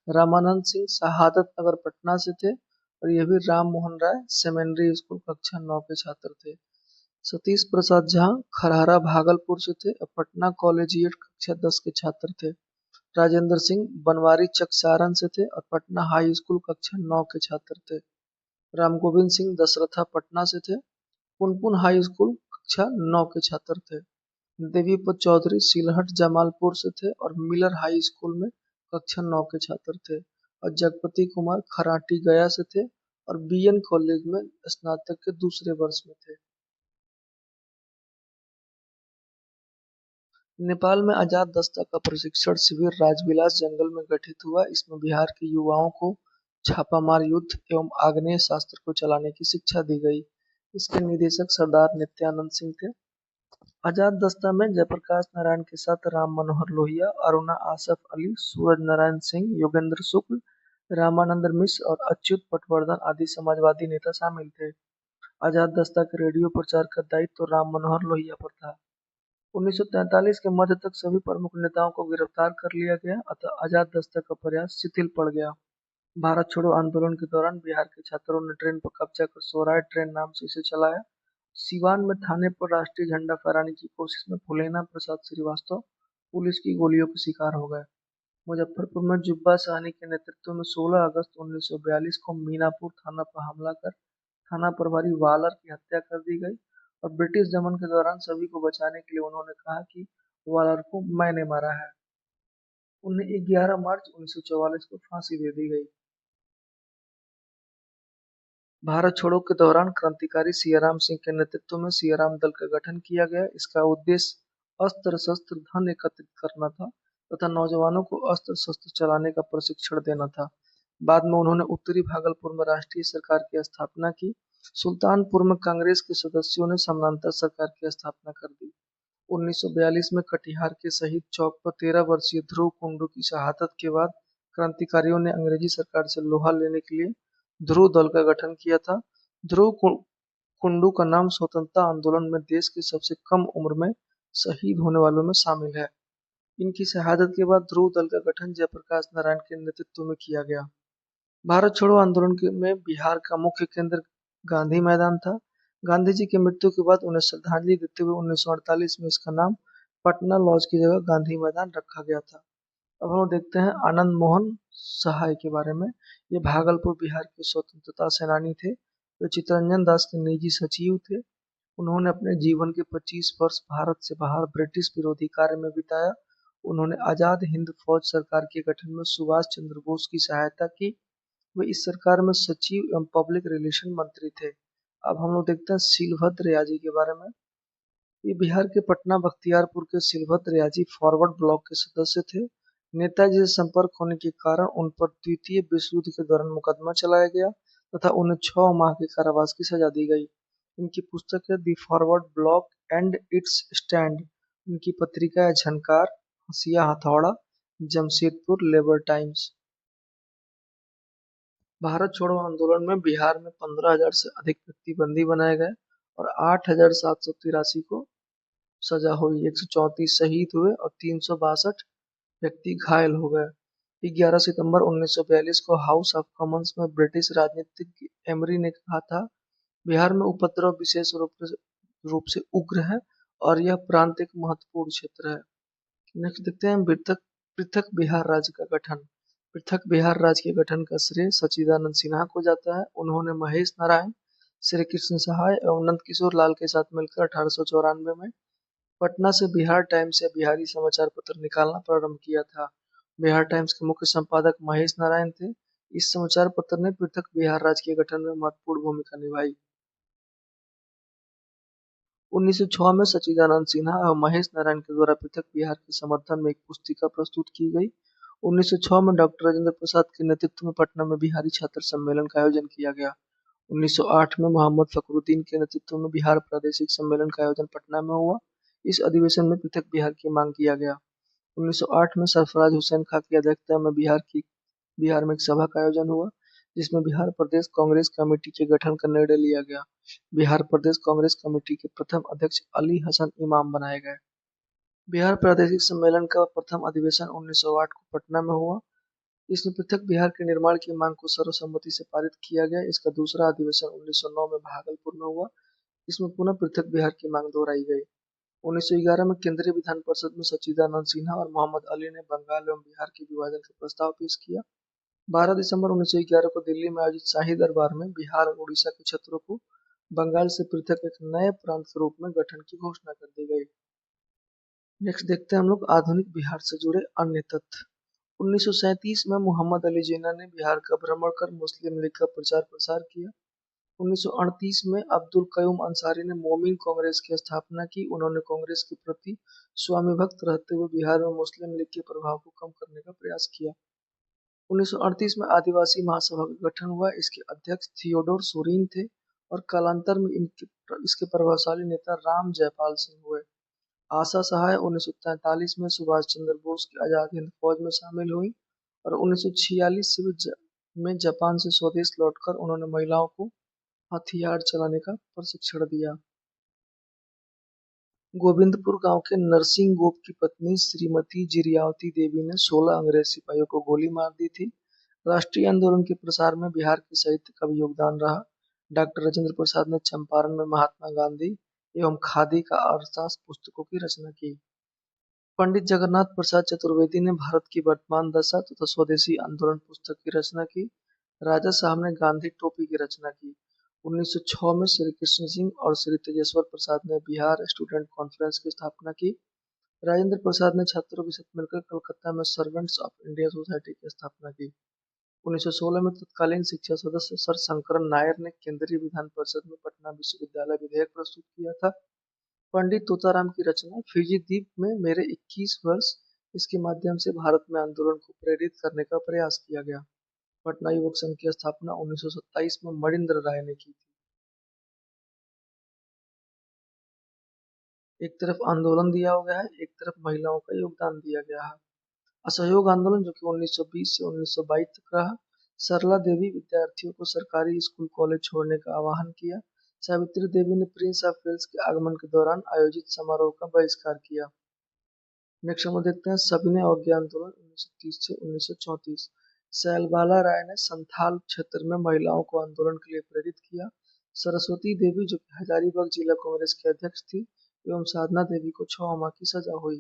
रामानंद सिंह शहादत नगर पटना से थे और यह भी राम मोहन राय सेकेंडरी स्कूल कक्षा 9 के छात्र थे। सतीश प्रसाद झा खरहरा भागलपुर से थे और पटना कॉलेजिएट कक्षा 10 के छात्र थे। राजेंद्र सिंह बनवारी चक सारण से थे और पटना हाई स्कूल कक्षा 9 के छात्र थे। रामगोविंद सिंह दशरथा पटना से थे, पुनपुन हाई स्कूल कक्षा 9 के छात्र थे। देवीपत चौधरी सिलहट जमालपुर से थे और मिलर हाई स्कूल में कक्षा 9 के छात्र थे। और जगपति कुमार खराटी गया से थे और BN कॉलेज में स्नातक के दूसरे वर्ष में थे। नेपाल में आजाद दस्ता का प्रशिक्षण शिविर राजविलास जंगल में गठित हुआ। इसमें बिहार के युवाओं को छापामार युद्ध एवं आग्नेय शास्त्र को चलाने की शिक्षा दी गई। इसके निदेशक सरदार नित्यानंद सिंह थे। आजाद दस्ता में जयप्रकाश नारायण के साथ राम मनोहर लोहिया, अरुणा आसफ अली, सूरज नारायण सिंह, योगेंद्र शुक्ल, रामानंद मिश्र और अच्युत पटवर्धन आदि समाजवादी नेता शामिल थे। आजाद दस्ता के रेडियो प्रचार का दायित्व तो राम मनोहर लोहिया पर था। 1943 के मध्य तक सभी प्रमुख नेताओं को गिरफ्तार कर लिया गया, अतः आजाद दस्ता का प्रयास शिथिल पड़ गया। भारत छोड़ो आंदोलन के दौरान बिहार के छात्रों ने ट्रेन पर कब्जा कर स्वराज ट्रेन नाम से इसे चलाया। सिवान में थाने पर राष्ट्रीय झंडा फहराने की कोशिश में फुलेना प्रसाद श्रीवास्तव पुलिस की गोलियों के शिकार हो गए। मुजफ्फरपुर में जुब्बा साहनी के नेतृत्व में 16 अगस्त 1942 को मीनापुर थाना पर हमला कर थाना प्रभारी वालर की हत्या कर दी गई और ब्रिटिश दमन के दौरान सभी को बचाने के लिए उन्होंने कहा कि वालर को मैंने मारा है। उन्हें 11 मार्च 1944 को फांसी दे दी गई। भारत छोड़ो के दौरान क्रांतिकारी सियाराम सिंह के नेतृत्व में सियाराम दल का गठन किया गया। इसका उद्देश्य अस्त्र शस्त्र धन एकत्रित करना था तथा नौजवानों को अस्त्र शस्त्र चलाने का प्रशिक्षण देना था। बाद में उन्होंने उत्तरी भागलपुर में राष्ट्रीय सरकार की स्थापना की। सुल्तानपुर में कांग्रेस के सदस्यों ने समानांतर सरकार की स्थापना कर दी। 1942 में कटिहार के शहीद चौक पर 13 वर्षीय ध्रुव कुंडू की शहादत के बाद क्रांतिकारियों ने अंग्रेजी सरकार से लोहा लेने के लिए ध्रुव दल का गठन किया था। ध्रुव कुंडू का नाम स्वतंत्रता आंदोलन में देश के सबसे कम उम्र में शहीद होने वालों में शामिल है। इनकी शहादत के बाद ध्रुव दल का गठन जयप्रकाश नारायण के नेतृत्व में किया गया। भारत छोड़ो आंदोलन में बिहार का मुख्य केंद्र गांधी मैदान था। गांधी जी की मृत्यु के बाद उन्हें श्रद्धांजलि देते हुए 1948 में इसका नाम पटना लॉज की जगह गांधी मैदान रखा गया था। अब हम देखते हैं आनंद मोहन सहाय के बारे में। ये भागलपुर बिहार के स्वतंत्रता सेनानी थे। वे चित्तरंजन दास के निजी सचिव थे। उन्होंने अपने जीवन के 25 वर्ष भारत से बाहर ब्रिटिश विरोधी कार्य में बिताया। उन्होंने आजाद हिंद फौज सरकार के गठन में सुभाष चंद्र बोस की सहायता की। वे इस सरकार में सचिव एवं पब्लिक रिलेशन मंत्री थे। अब हम लोग देखते हैं सीलभद्र याजी के बारे में। ये बिहार के पटना बख्तियारपुर के सीलभद्र याजी फॉरवर्ड ब्लॉक के सदस्य थे। नेताजी से संपर्क होने के कारण उन पर द्वितीय विश्व युद्ध के दौरान मुकदमा चलाया गया तथा उन्हें 6 माह के कारावास की सजा दी गई। इनकी पुस्तक है the forward bloc and its stand. इनकी पत्रिका है झनकार, हंसिया हथौड़ा, जमशेदपुर लेबर टाइम्स। भारत छोड़ो आंदोलन में बिहार में 15,000 से अधिक व्यक्ति बंदी बनाए गए और 8,783 को सजा हुई। 134 शहीद हुए और 362 व्यक्ति घायल हो गए। 11 सितंबर 1942 को हाउस ऑफ कॉमन्स में ब्रिटिश राजनीतिज्ञ एमरी ने कहा था, बिहार में उपद्रव विशेष रूप से उग्र है और यह प्रांत एक महत्वपूर्ण क्षेत्र है। नेक्स्ट देखते हैं पृथक पृथक बिहार राज्य का गठन। पृथक बिहार राज्य के गठन का श्रेय सच्चिदानंद सिन्हा को जाता है। उन्होंने महेश नारायण, श्री कृष्ण सहाय एवं नंद किशोर लाल के साथ मिलकर 1894 में पटना से बिहार टाइम्स या बिहारी समाचार पत्र निकालना प्रारंभ किया था। बिहार टाइम्स के मुख्य संपादक महेश नारायण थे। इस समाचार पत्र ने पृथक बिहार राज्य के गठन में महत्वपूर्ण भूमिका निभाई। 1906 में सच्चिदानंद सिन्हा और महेश नारायण के द्वारा पृथक बिहार के समर्थन में एक पुस्तिका प्रस्तुत की गई। 1906 में डॉक्टर राजेंद्र प्रसाद के नेतृत्व में पटना में बिहारी छात्र सम्मेलन का आयोजन किया गया। 1908 में मोहम्मद फखरुद्दीन के नेतृत्व में बिहार प्रादेशिक सम्मेलन का आयोजन पटना में हुआ। इस अधिवेशन में पृथक बिहार की मांग किया गया। 1908 में सरफराज हुसैन खां की अध्यक्षता में बिहार में एक सभा का आयोजन हुआ, जिसमें बिहार प्रदेश कांग्रेस कमेटी के गठन का निर्णय लिया गया। बिहार प्रदेश कांग्रेस कमेटी के प्रथम अध्यक्ष अली हसन इमाम बनाए गए। बिहार प्रादेशिक सम्मेलन का प्रथम अधिवेशन 1908 को पटना में हुआ। इसमें पृथक बिहार के निर्माण की मांग को सर्वसम्मति से पारित किया गया। इसका दूसरा अधिवेशन 1909 में भागलपुर में हुआ। इसमें पुनः पृथक बिहार की मांग दोहराई गई। 1911 में केंद्रीय विधान परिषद में सच्चिदानंद सिन्हा और मोहम्मद अली ने बंगाल एवं बिहार के विभाजन का प्रस्ताव पेश किया। 12 दिसंबर 1911 को दिल्ली में आयोजित शाही दरबार में बिहार और उड़ीसा के क्षेत्रों को बंगाल से पृथक एक नए प्रांत के रूप में गठन की घोषणा कर दी गई। नेक्स्ट देखते हैं हम लोग आधुनिक बिहार से जुड़े अन्य तथ्य। 1937 में मोहम्मद अली जिन्ना ने बिहार का भ्रमण कर मुस्लिम लीग का प्रचार प्रसार किया। 1938 में अब्दुल कयूम अंसारी ने मोमिन कांग्रेस की स्थापना की। उन्होंने कांग्रेस के प्रति स्वामी भक्त रहते हुए बिहार में मुस्लिम लीग के प्रभाव को कम करने का प्रयास किया। 1938 में आदिवासी महासभा का गठन हुआ। इसके अध्यक्ष थियोडोर सोरेन थे और कालांतर में इसके प्रभावशाली नेता राम जयपाल सिंह हुए। आशा सहाय 1943 में सुभाष चंद्र बोस की आजाद हिंद फौज में शामिल हुई और 1946 में जापान से स्वदेश लौटकर उन्होंने महिलाओं को हथियार चलाने का प्रशिक्षण दिया। गोविंदपुर गांव के नरसिंह गोप की पत्नी श्रीमती जिरियावती देवी ने 16 अंग्रेज सिपाहियों को गोली मार दी थी। राष्ट्रीय आंदोलन के प्रसार में बिहार के साहित्य का भी योगदान रहा। डॉक्टर राजेंद्र प्रसाद ने चंपारण में महात्मा गांधी एवं खादी का अर्थशास्त्र पुस्तकों की रचना की। पंडित जगन्नाथ प्रसाद चतुर्वेदी ने भारत की वर्तमान दशा तथा स्वदेशी आंदोलन पुस्तक की रचना की। राजा साहब ने गांधी टोपी की रचना की। 1906 में श्री कृष्ण सिंह और श्री तेजेश्वर प्रसाद ने बिहार स्टूडेंट कॉन्फ्रेंस की स्थापना की। राजेंद्र प्रसाद ने छात्रों के साथ मिलकर कलकत्ता में सर्वेंट्स ऑफ इंडिया सोसाइटी की स्थापना की। 1916 में तत्कालीन शिक्षा सदस्य सर शंकरन नायर ने केंद्रीय विधान परिषद में पटना विश्वविद्यालय विधेयक प्रस्तुत किया था। पंडित तोताराम की रचना फिजी द्वीप में मेरे 21 वर्ष, इसके माध्यम से भारत में आंदोलन को प्रेरित करने का प्रयास किया गया। पटना युवक संघ की स्थापना 1927 में मणिंद्र राय ने की थी। एक तरफ आंदोलन दिया हो गया है, एक तरफ महिलाओं का योगदान दिया गया है। असहयोग आंदोलन जो कि 1920 से 1922 तक रहा। सरला देवी विद्यार्थियों को सरकारी स्कूल कॉलेज छोड़ने का आह्वान किया। सावित्री देवी ने प्रिंस ऑफ वेल्स के आगमन के दौरान आयोजित समारोह का बहिष्कार किया। नेक्स्ट हम देखते हैं सविनय अवज्ञा आंदोलन 1930 से 1934। सैलबाला राय ने संथाल क्षेत्र में महिलाओं को आंदोलन के लिए प्रेरित किया। सरस्वती देवी जो कि हजारीबाग जिला कांग्रेस की अध्यक्ष थी एवं साधना देवी को 6 माह की सजा हुई।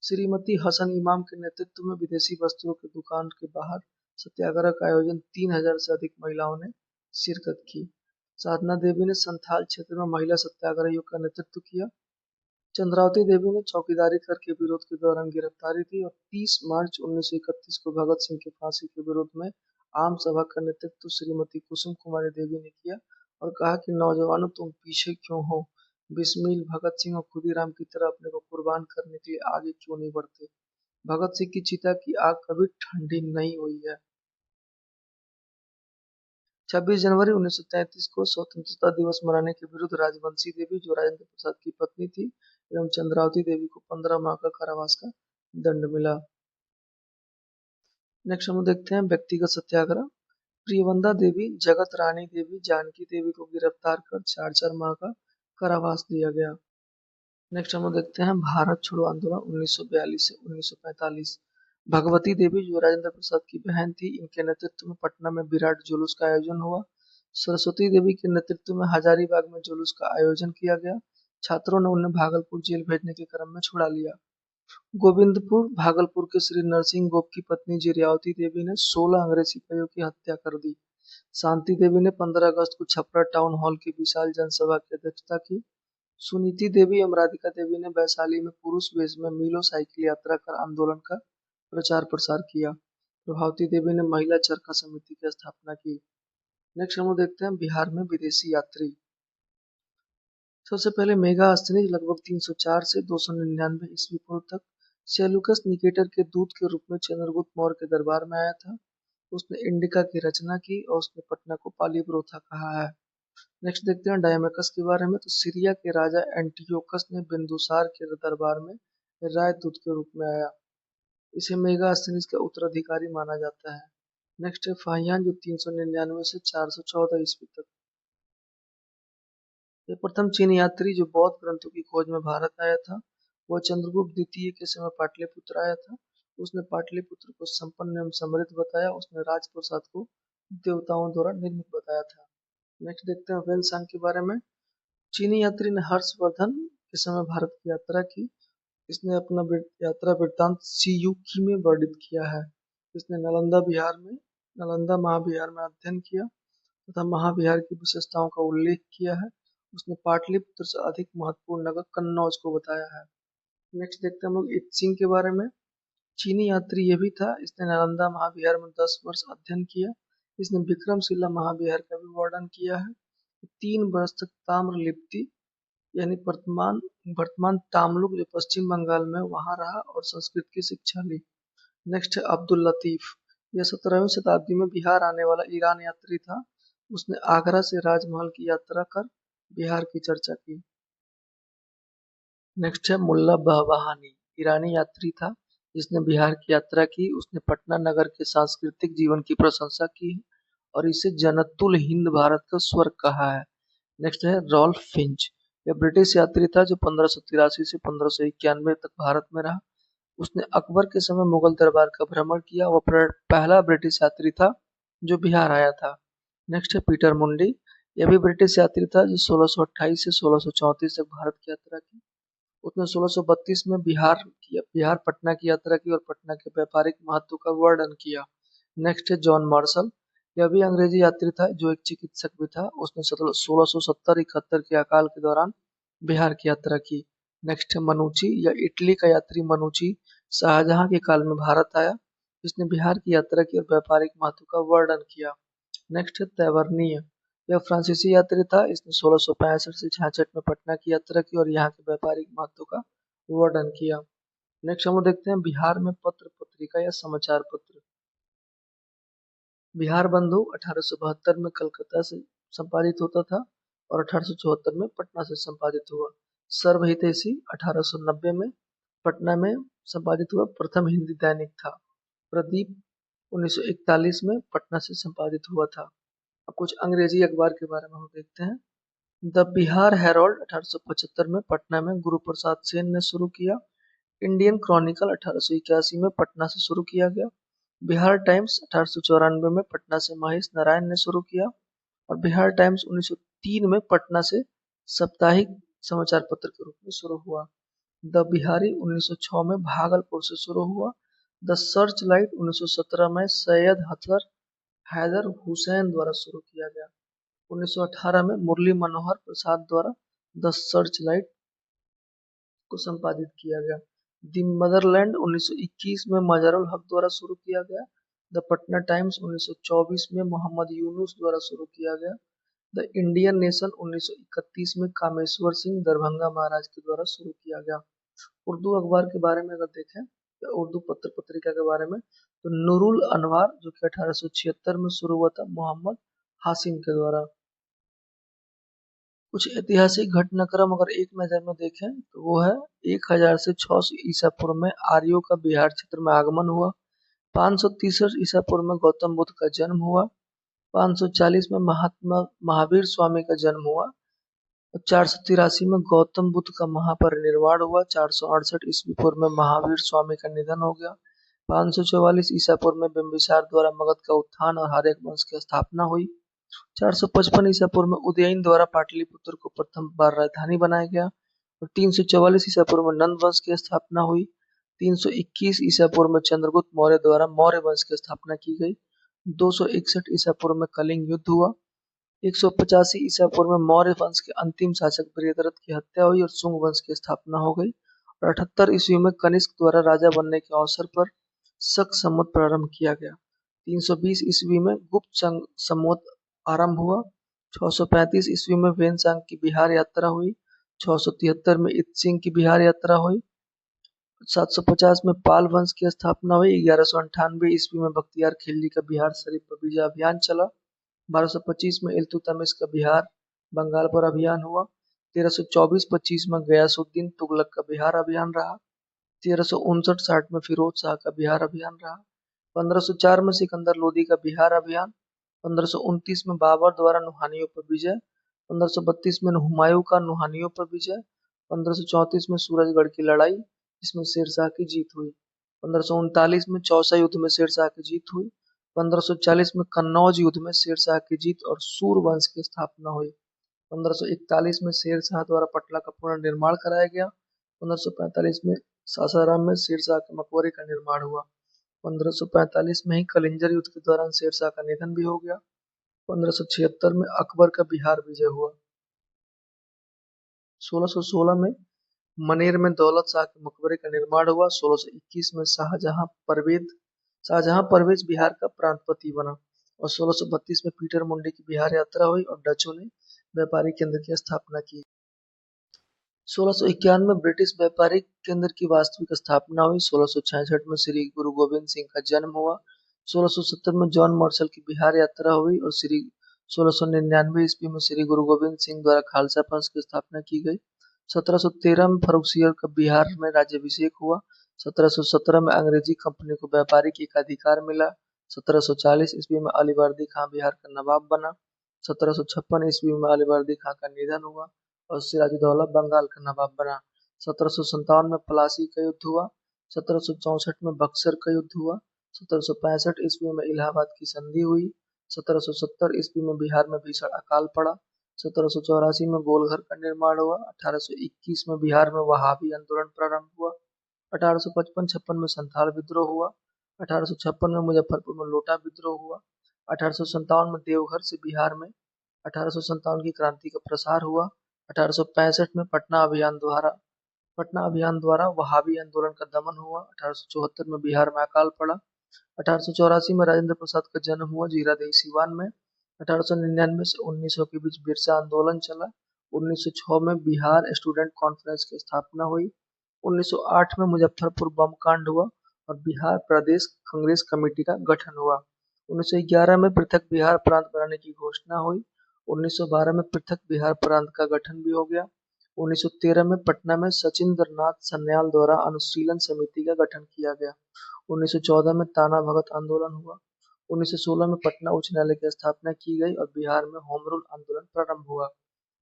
श्रीमती हसन इमाम के नेतृत्व में विदेशी वस्तुओं की दुकान के बाहर सत्याग्रह का आयोजन 3,000 से अधिक महिलाओं ने शिरकत की। साधना देवी ने संथाल क्षेत्र में महिला सत्याग्रहियों का नेतृत्व किया। चंद्रावती देवी ने चौकीदारी करके विरोध के दौरान गिरफ्तारी थी और 30 मार्च 1931 को भगत सिंह की फांसी के विरोध में आम सभा का नेतृत्व श्रीमती कुसुम कुमारी देवी ने किया और कहा कि नौजवानों तुम पीछे क्यों हो, बिस्मिल भगत सिंह और खुदीराम की तरह अपने को कुर्बान करने के लिए आगे क्यों नहीं बढ़ते। भगत सिंह की चिता की आग कभी ठंडी नहीं हुई है। 26 जनवरी 1933 को स्वतंत्रता दिवस मनाने के विरुद्ध राजवंशी देवी जो राजेंद्र प्रसाद की पत्नी थी एवं चंद्रावती देवी को 15 माह का कारावास का दंड मिला। नेक्स्ट हम देखते हैं व्यक्तिगत सत्याग्रह। प्रियवंदा देवी, जगत रानी देवी, जानकी देवी को गिरफ्तार कर 4-4 माह का कारावास दिया गया। नेक्स्ट हम देखते हैं भारत छोड़ो आंदोलन 1942 से 1945। भगवती देवी जो राजेंद्र प्रसाद की बहन थी, इनके नेतृत्व में पटना में विराट जुलूस का आयोजन हुआ। सरस्वती देवी के नेतृत्व में हजारीबाग में जुलूस का आयोजन किया गया। छात्रों ने उन्हें भागलपुर जेल भेजने के क्रम में छुड़ा लिया। गोविंदपुर भागलपुर के श्री नरसिंह गोप की पत्नी जिरियावती देवी ने 16 अंग्रेज सिपाहियों की हत्या कर दी। शांति देवी ने 15 अगस्त को छपरा टाउन हॉल की विशाल जनसभा की अध्यक्षता की। सुनीति देवी एवं राधिका देवी ने वैशाली में पुरुष वेश में मीलों साइकिल यात्रा कर आंदोलन का प्रचार प्रसार किया। प्रभावती देवी ने महिला चरखा समिति की स्थापना की। नेक्स्ट हम देखते हैं बिहार में विदेशी यात्री। सबसे पहले मेगास्थनीज लगभग 304 से 299 ईस्वी पूर्व तक सेल्यूकस निकेटर के दूत के रूप में चंद्रगुप्त मौर्य के दरबार में आया था। उसने इंडिका की रचना की और उसने पटना को पालीप्रोथा कहा है। नेक्स्ट देखते हैं डायमेकस के बारे में। तो सीरिया के राजा एंटियोकस ने बिंदुसार के दरबार में राजदूत के रूप में आया। इसे मेगास्थनीज का उत्तराधिकारी माना जाता है। नेक्स्ट है फाहियान जो 399 से 414 ईस्वी तक। ये प्रथम चीनी यात्री जो बौद्ध ग्रंथों की खोज में भारत आया था। वह चंद्रगुप्त द्वितीय के समय पाटलिपुत्र आया था। उसने पाटलिपुत्र को संपन्न एवं समृद्ध बताया। उसने राजप्रसाद को देवताओं द्वारा निर्मित बताया था। नेक्स्ट देखते हैं वेलसांग के बारे में। चीनी यात्री ने हर्षवर्धन के समय भारत की यात्रा की। इसने अपना यात्रा वृत्तांत सियूकी में वर्णित किया है। इसने नालंदा महाविहार में अध्ययन किया तथा महाविहार की विशेषताओं का उल्लेख किया है। उसने पाटलिपुत्र से अधिक महत्वपूर्ण नगर कन्नौज को बताया है। नेक्स्ट देखते हैं हम लोग इत्सिंग के बारे में। चीनी यात्री यह भी था। इसने नालंदा महाविहार में 10 वर्ष अध्ययन किया। इसने विक्रमशिला महाविहार का भी वर्णन किया है। 3 वर्ष तक ताम्र लिप्ति यानी वर्तमान वर्तमान तामलुक जो पश्चिम बंगाल में वहां रहा और संस्कृत की शिक्षा ली। नेक्स्ट है अब्दुल लतीफ। यह 17वीं शताब्दी में बिहार आने वाला ईरान यात्री था। उसने आगरा से राजमहल की यात्रा कर बिहार की चर्चा की। नेक्स्ट है मुल्ला बहबहानी। ईरानी यात्री था जिसने बिहार की यात्रा की। उसने पटना नगर के सांस्कृतिक जीवन की प्रशंसा की है और इसे जन्नतुल हिंद भारत का स्वर्ग कहा है। नेक्स्ट है रॉल्फ फिंच। यह ब्रिटिश यात्री था जो 1583 से 1591 तक भारत में रहा। उसने अकबर के समय मुगल दरबार का भ्रमण किया। वह पहला ब्रिटिश यात्री था जो बिहार आया था। नेक्स्ट है पीटर मुंडी। यह भी ब्रिटिश यात्री था जो 1628 से 1634 तक भारत की यात्रा की। उसने 1632 में बिहार पटना की यात्रा की और पटना के व्यापारिक महत्व का वर्णन किया। नेक्स्ट है जॉन मार्शल। यह भी अंग्रेजी यात्री था जो एक चिकित्सक भी था। उसने 1670-71 के अकाल के दौरान बिहार की यात्रा की। नेक्स्ट है मनुची या इटली का यात्री मनुची शाहजहां के काल में भारत आया। इसने बिहार की यात्रा की और व्यापारिक महत्व का वर्णन किया। नेक्स्ट है तैवर्निय। यह फ्रांसीसी यात्री था। इसने 1665 से 66 में पटना की यात्रा की और यहाँ के व्यापारिक महत्व का वर्णन किया। नेक्स्ट हम देखते हैं बिहार में पत्र पत्रिका या समाचार पत्र। बिहार बंधु 1872 में कलकत्ता से संपादित होता था और 1874 में पटना से संपादित हुआ। सर्वहितैषी 1890 में पटना में संपादित हुआ प्रथम हिंदी दैनिक था। प्रदीप 1941 में पटना से संपादित हुआ था। अब कुछ अंग्रेजी अखबार के बारे में हम देखते हैं। द बिहार हेरोल्ड 1875 में पटना में गुरु प्रसाद सेन ने शुरू किया। इंडियन क्रॉनिकल 1881 में पटना से शुरू किया गया। बिहार टाइम्स 1894 में पटना से महेश नारायण ने शुरू किया और बिहार टाइम्स 1903 में पटना से साप्ताहिक समाचार पत्र के रूप में शुरू हुआ। द बिहारी 1906 में भागलपुर से शुरू हुआ। द सर्च लाइट 1917 में सैयद हैदर हुसैन द्वारा शुरू किया गया। 1918 में मुरली मनोहर प्रसाद द्वारा द सर्च लाइट को संपादित किया गया। द मदरलैंड 1921 में मजरुल हक द्वारा शुरू किया गया। द पटना टाइम्स 1924 में मोहम्मद यूनुस द्वारा शुरू किया गया। द इंडियन नेशन 1931 में कामेश्वर सिंह दरभंगा महाराज के द्वारा शुरू किया गया। उर्दू अखबार के बारे में अगर देखें या उर्दू पत्र पत्रिका के बारे में, तो नूरुल अनवार जो कि 1876 में शुरू हुआ था मोहम्मद हासिम के द्वारा। कुछ ऐतिहासिक घटनाक्रम अगर एक नज़र में देखें तो वो है 1000 से 600 ईसा पूर्व में आर्यों का बिहार क्षेत्र में आगमन हुआ। 563 ईसा पूर्व में गौतम बुद्ध का जन्म हुआ। 540 में महात्मा महावीर स्वामी का जन्म हुआ और 483 में गौतम बुद्ध का महापरिनिर्वाण हुआ। 468 ईस्वी पूर्व में महावीर स्वामी का निधन हो गया। 544 ईसा पूर्व में बिंबिसार द्वारा मगध का उत्थान और हर्यक वंश की स्थापना हुई। 455 ईसा पूर्व में उदयन द्वारा पाटलिपुत्र को प्रथम बार राजधानी बनाया गया और 344 ईसा पूर्व में नंद वंश की स्थापना हुई। 321 ईसा पूर्व में चंद्रगुप्त मौर्य द्वारा मौर्य वंश की स्थापना की गई। 261 ईसा पूर्व में कलिंग युद्ध हुआ। 185 ईसा पूर्व में मौर्य वंश के अंतिम शासक प्रियदर्थ की हत्या हुई और शुंग वंश की स्थापना हो गई। और 78 ईस्वी में कनिष्क द्वारा राजा बनने के अवसर पर शक संवत प्रारंभ किया गया। 320 ईस्वी में गुप्त संवत आरंभ हुआ। 635 ईस्वी में वेनसांग की बिहार यात्रा हुई। 673 में इत्सिंग की बिहार यात्रा हुई। 750 में पाल वंश की स्थापना हुई। 1198 ईस्वी में बख्तियार खिलजी का बिहार शरीफ पर विजय अभियान चला। 1225 में इल्तुतमिश का बिहार बंगाल पर अभियान हुआ। 1324-25 में गयासुद्दीन तुगलक का बिहार अभियान रहा। 1359-60 में फिरोज शाह का बिहार अभियान रहा। 1504 में सिकंदर लोदी का बिहार अभियान। 1529 में बाबर द्वारा नुहानियों पर विजय। 1532 में हुमायूं का नुहानियों पर विजय। 1534 में सूरजगढ़ की लड़ाई जिसमें शेरशाह की जीत हुई। 1539 में चौसा युद्ध में शेरशाह की जीत हुई। 1540 में कन्नौज युद्ध में शेरशाह की जीत और सूर वंश की स्थापना हुई। 1541 में शेरशाह द्वारा पटना का पुनर्निर्माण कराया गया। 1545 में सासाराम में शेरशाह के मकबरे का निर्माण हुआ। 1545 में ही कलिंजर युद्ध के दौरान शेरशाह का निधन भी हो गया। 1576 में अकबर का बिहार विजय हुआ। 1616 में मनेर में दौलत शाह के मकबरे का निर्माण हुआ। 1621 में शाहजहां परवेज बिहार का प्रांतपति बना और 1632 में पीटर मुंडे की बिहार यात्रा हुई और डचों ने व्यापारिक केंद्र की स्थापना की। 1651 में ब्रिटिश व्यापारिक केंद्र की वास्तविक स्थापना हुई। 1666 में श्री गुरु गोविंद सिंह का जन्म हुआ। 1670 में जॉन मार्शल की बिहार यात्रा हुई और 1699 ईस्वी में श्री गुरु गोविंद सिंह द्वारा खालसा पंथ की स्थापना की गई। 1713 में फर्रुखसियर का बिहार में राज्याभिषेक हुआ। 1717 में अंग्रेजी कंपनी को व्यापारिक एकाधिकार मिला। 1740 ईस्वी में अलीवर्दी खां बिहार का नवाब बना। 1756 ईस्वी में अलीवर्दी खां का निधन हुआ और सिराजुद्दौला बंगाल का नवाब बना। 1757 में प्लासी का युद्ध हुआ। 1764 में बक्सर का युद्ध हुआ। 1765 ईस्वी में इलाहाबाद की संधि हुई। 1770 ईस्वी में बिहार में भीषण अकाल पड़ा। 1784 में गोलघर का निर्माण हुआ। 1821 में बिहार में वहाबी आंदोलन प्रारंभ हुआ। 1855-56 में संथाल विद्रोह हुआ। 1856 में मुजफ्फरपुर में लोटा विद्रोह हुआ। 1857 में देवघर से बिहार में 1857 की क्रांति का प्रसार हुआ। 1865 में पटना अभियान द्वारा वहाबी आंदोलन का दमन हुआ। 1874 में बिहार में अकाल पड़ा। 1884 में राजेंद्र प्रसाद का जन्म हुआ जीरादेई सिवान में। 1899 से 1900 के बीच बिरसा आंदोलन चला। 1906 में बिहार स्टूडेंट कॉन्फ्रेंस की स्थापना हुई। 1908 में मुजफ्फरपुर बम कांड हुआ और बिहार प्रदेश कांग्रेस कमेटी का गठन हुआ। 1911 में पृथक बिहार प्रांत बनाने की घोषणा हुई। 1912 में पृथक बिहार प्रांत का गठन भी हो गया। 1913 में पटना में सचिंद्र नाथ सन्याल द्वारा अनुशीलन समिति का गठन किया गया। 1914 में ताना भगत आंदोलन हुआ। 1916 में पटना उच्च न्यायालय की स्थापना की गई और बिहार में होम रूल आंदोलन प्रारंभ हुआ।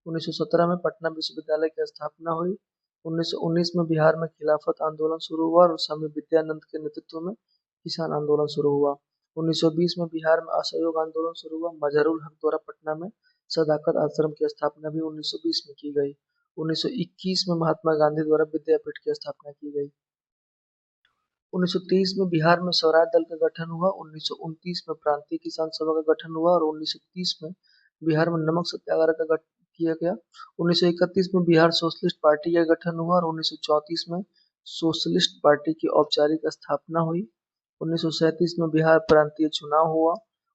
1917 में पटना विश्वविद्यालय की स्थापना हुई। 1919 में बिहार में खिलाफत आंदोलन शुरू हुआ और स्वामी विद्यानंद के नेतृत्व में किसान आंदोलन शुरू हुआ। 1920 में बिहार में असहयोग आंदोलन शुरू हुआ। मजरुल हक द्वारा पटना में सदाकत आश्रम की स्थापना भी 1920 में की गई। 1921 में महात्मा गांधी द्वारा विद्यापीठ की स्थापना की गई। 1923 में बिहार में स्वराज दल का गठन हुआ। 1929 में प्रांतीय किसान सभा का गठन हुआ और 1930 में बिहार में नमक सत्याग्रह का गठन किया गया। 1931 में बिहार सोशलिस्ट पार्टी का गठन हुआ और 1934 में सोशलिस्ट पार्टी की औपचारिक स्थापना हुई। 1937 में बिहार प्रांतीय चुनाव हुआ।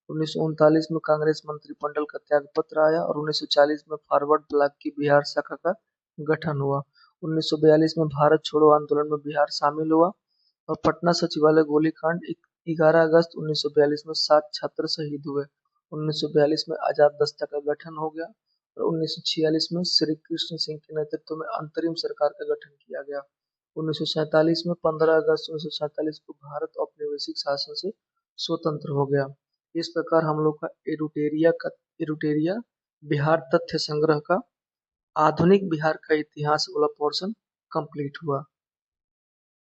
1939 में कांग्रेस मंत्रिमंडल का त्यागपत्र आया और 1940 में फॉरवर्ड ब्लॉक की बिहार शाखा का गठन हुआ। 1942 में भारत छोड़ो आंदोलन में बिहार शामिल हुआ और पटना सचिवालय गोलीकांड 11 अगस्त 1942 में 7 छात्र शहीद हुए। 1942 में आजाद दस्ता का गठन हो गया और 1946 में श्री कृष्ण सिंह के नेतृत्व में अंतरिम सरकार का गठन किया गया। 1947 में 15 अगस्त 1947 को भारत औपनिवेशिक शासन से स्वतंत्र हो गया। इस प्रकार हम लोग का एडुटेरिया बिहार तथ्य संग्रह का आधुनिक बिहार का इतिहास वाला पोर्शन कंप्लीट हुआ।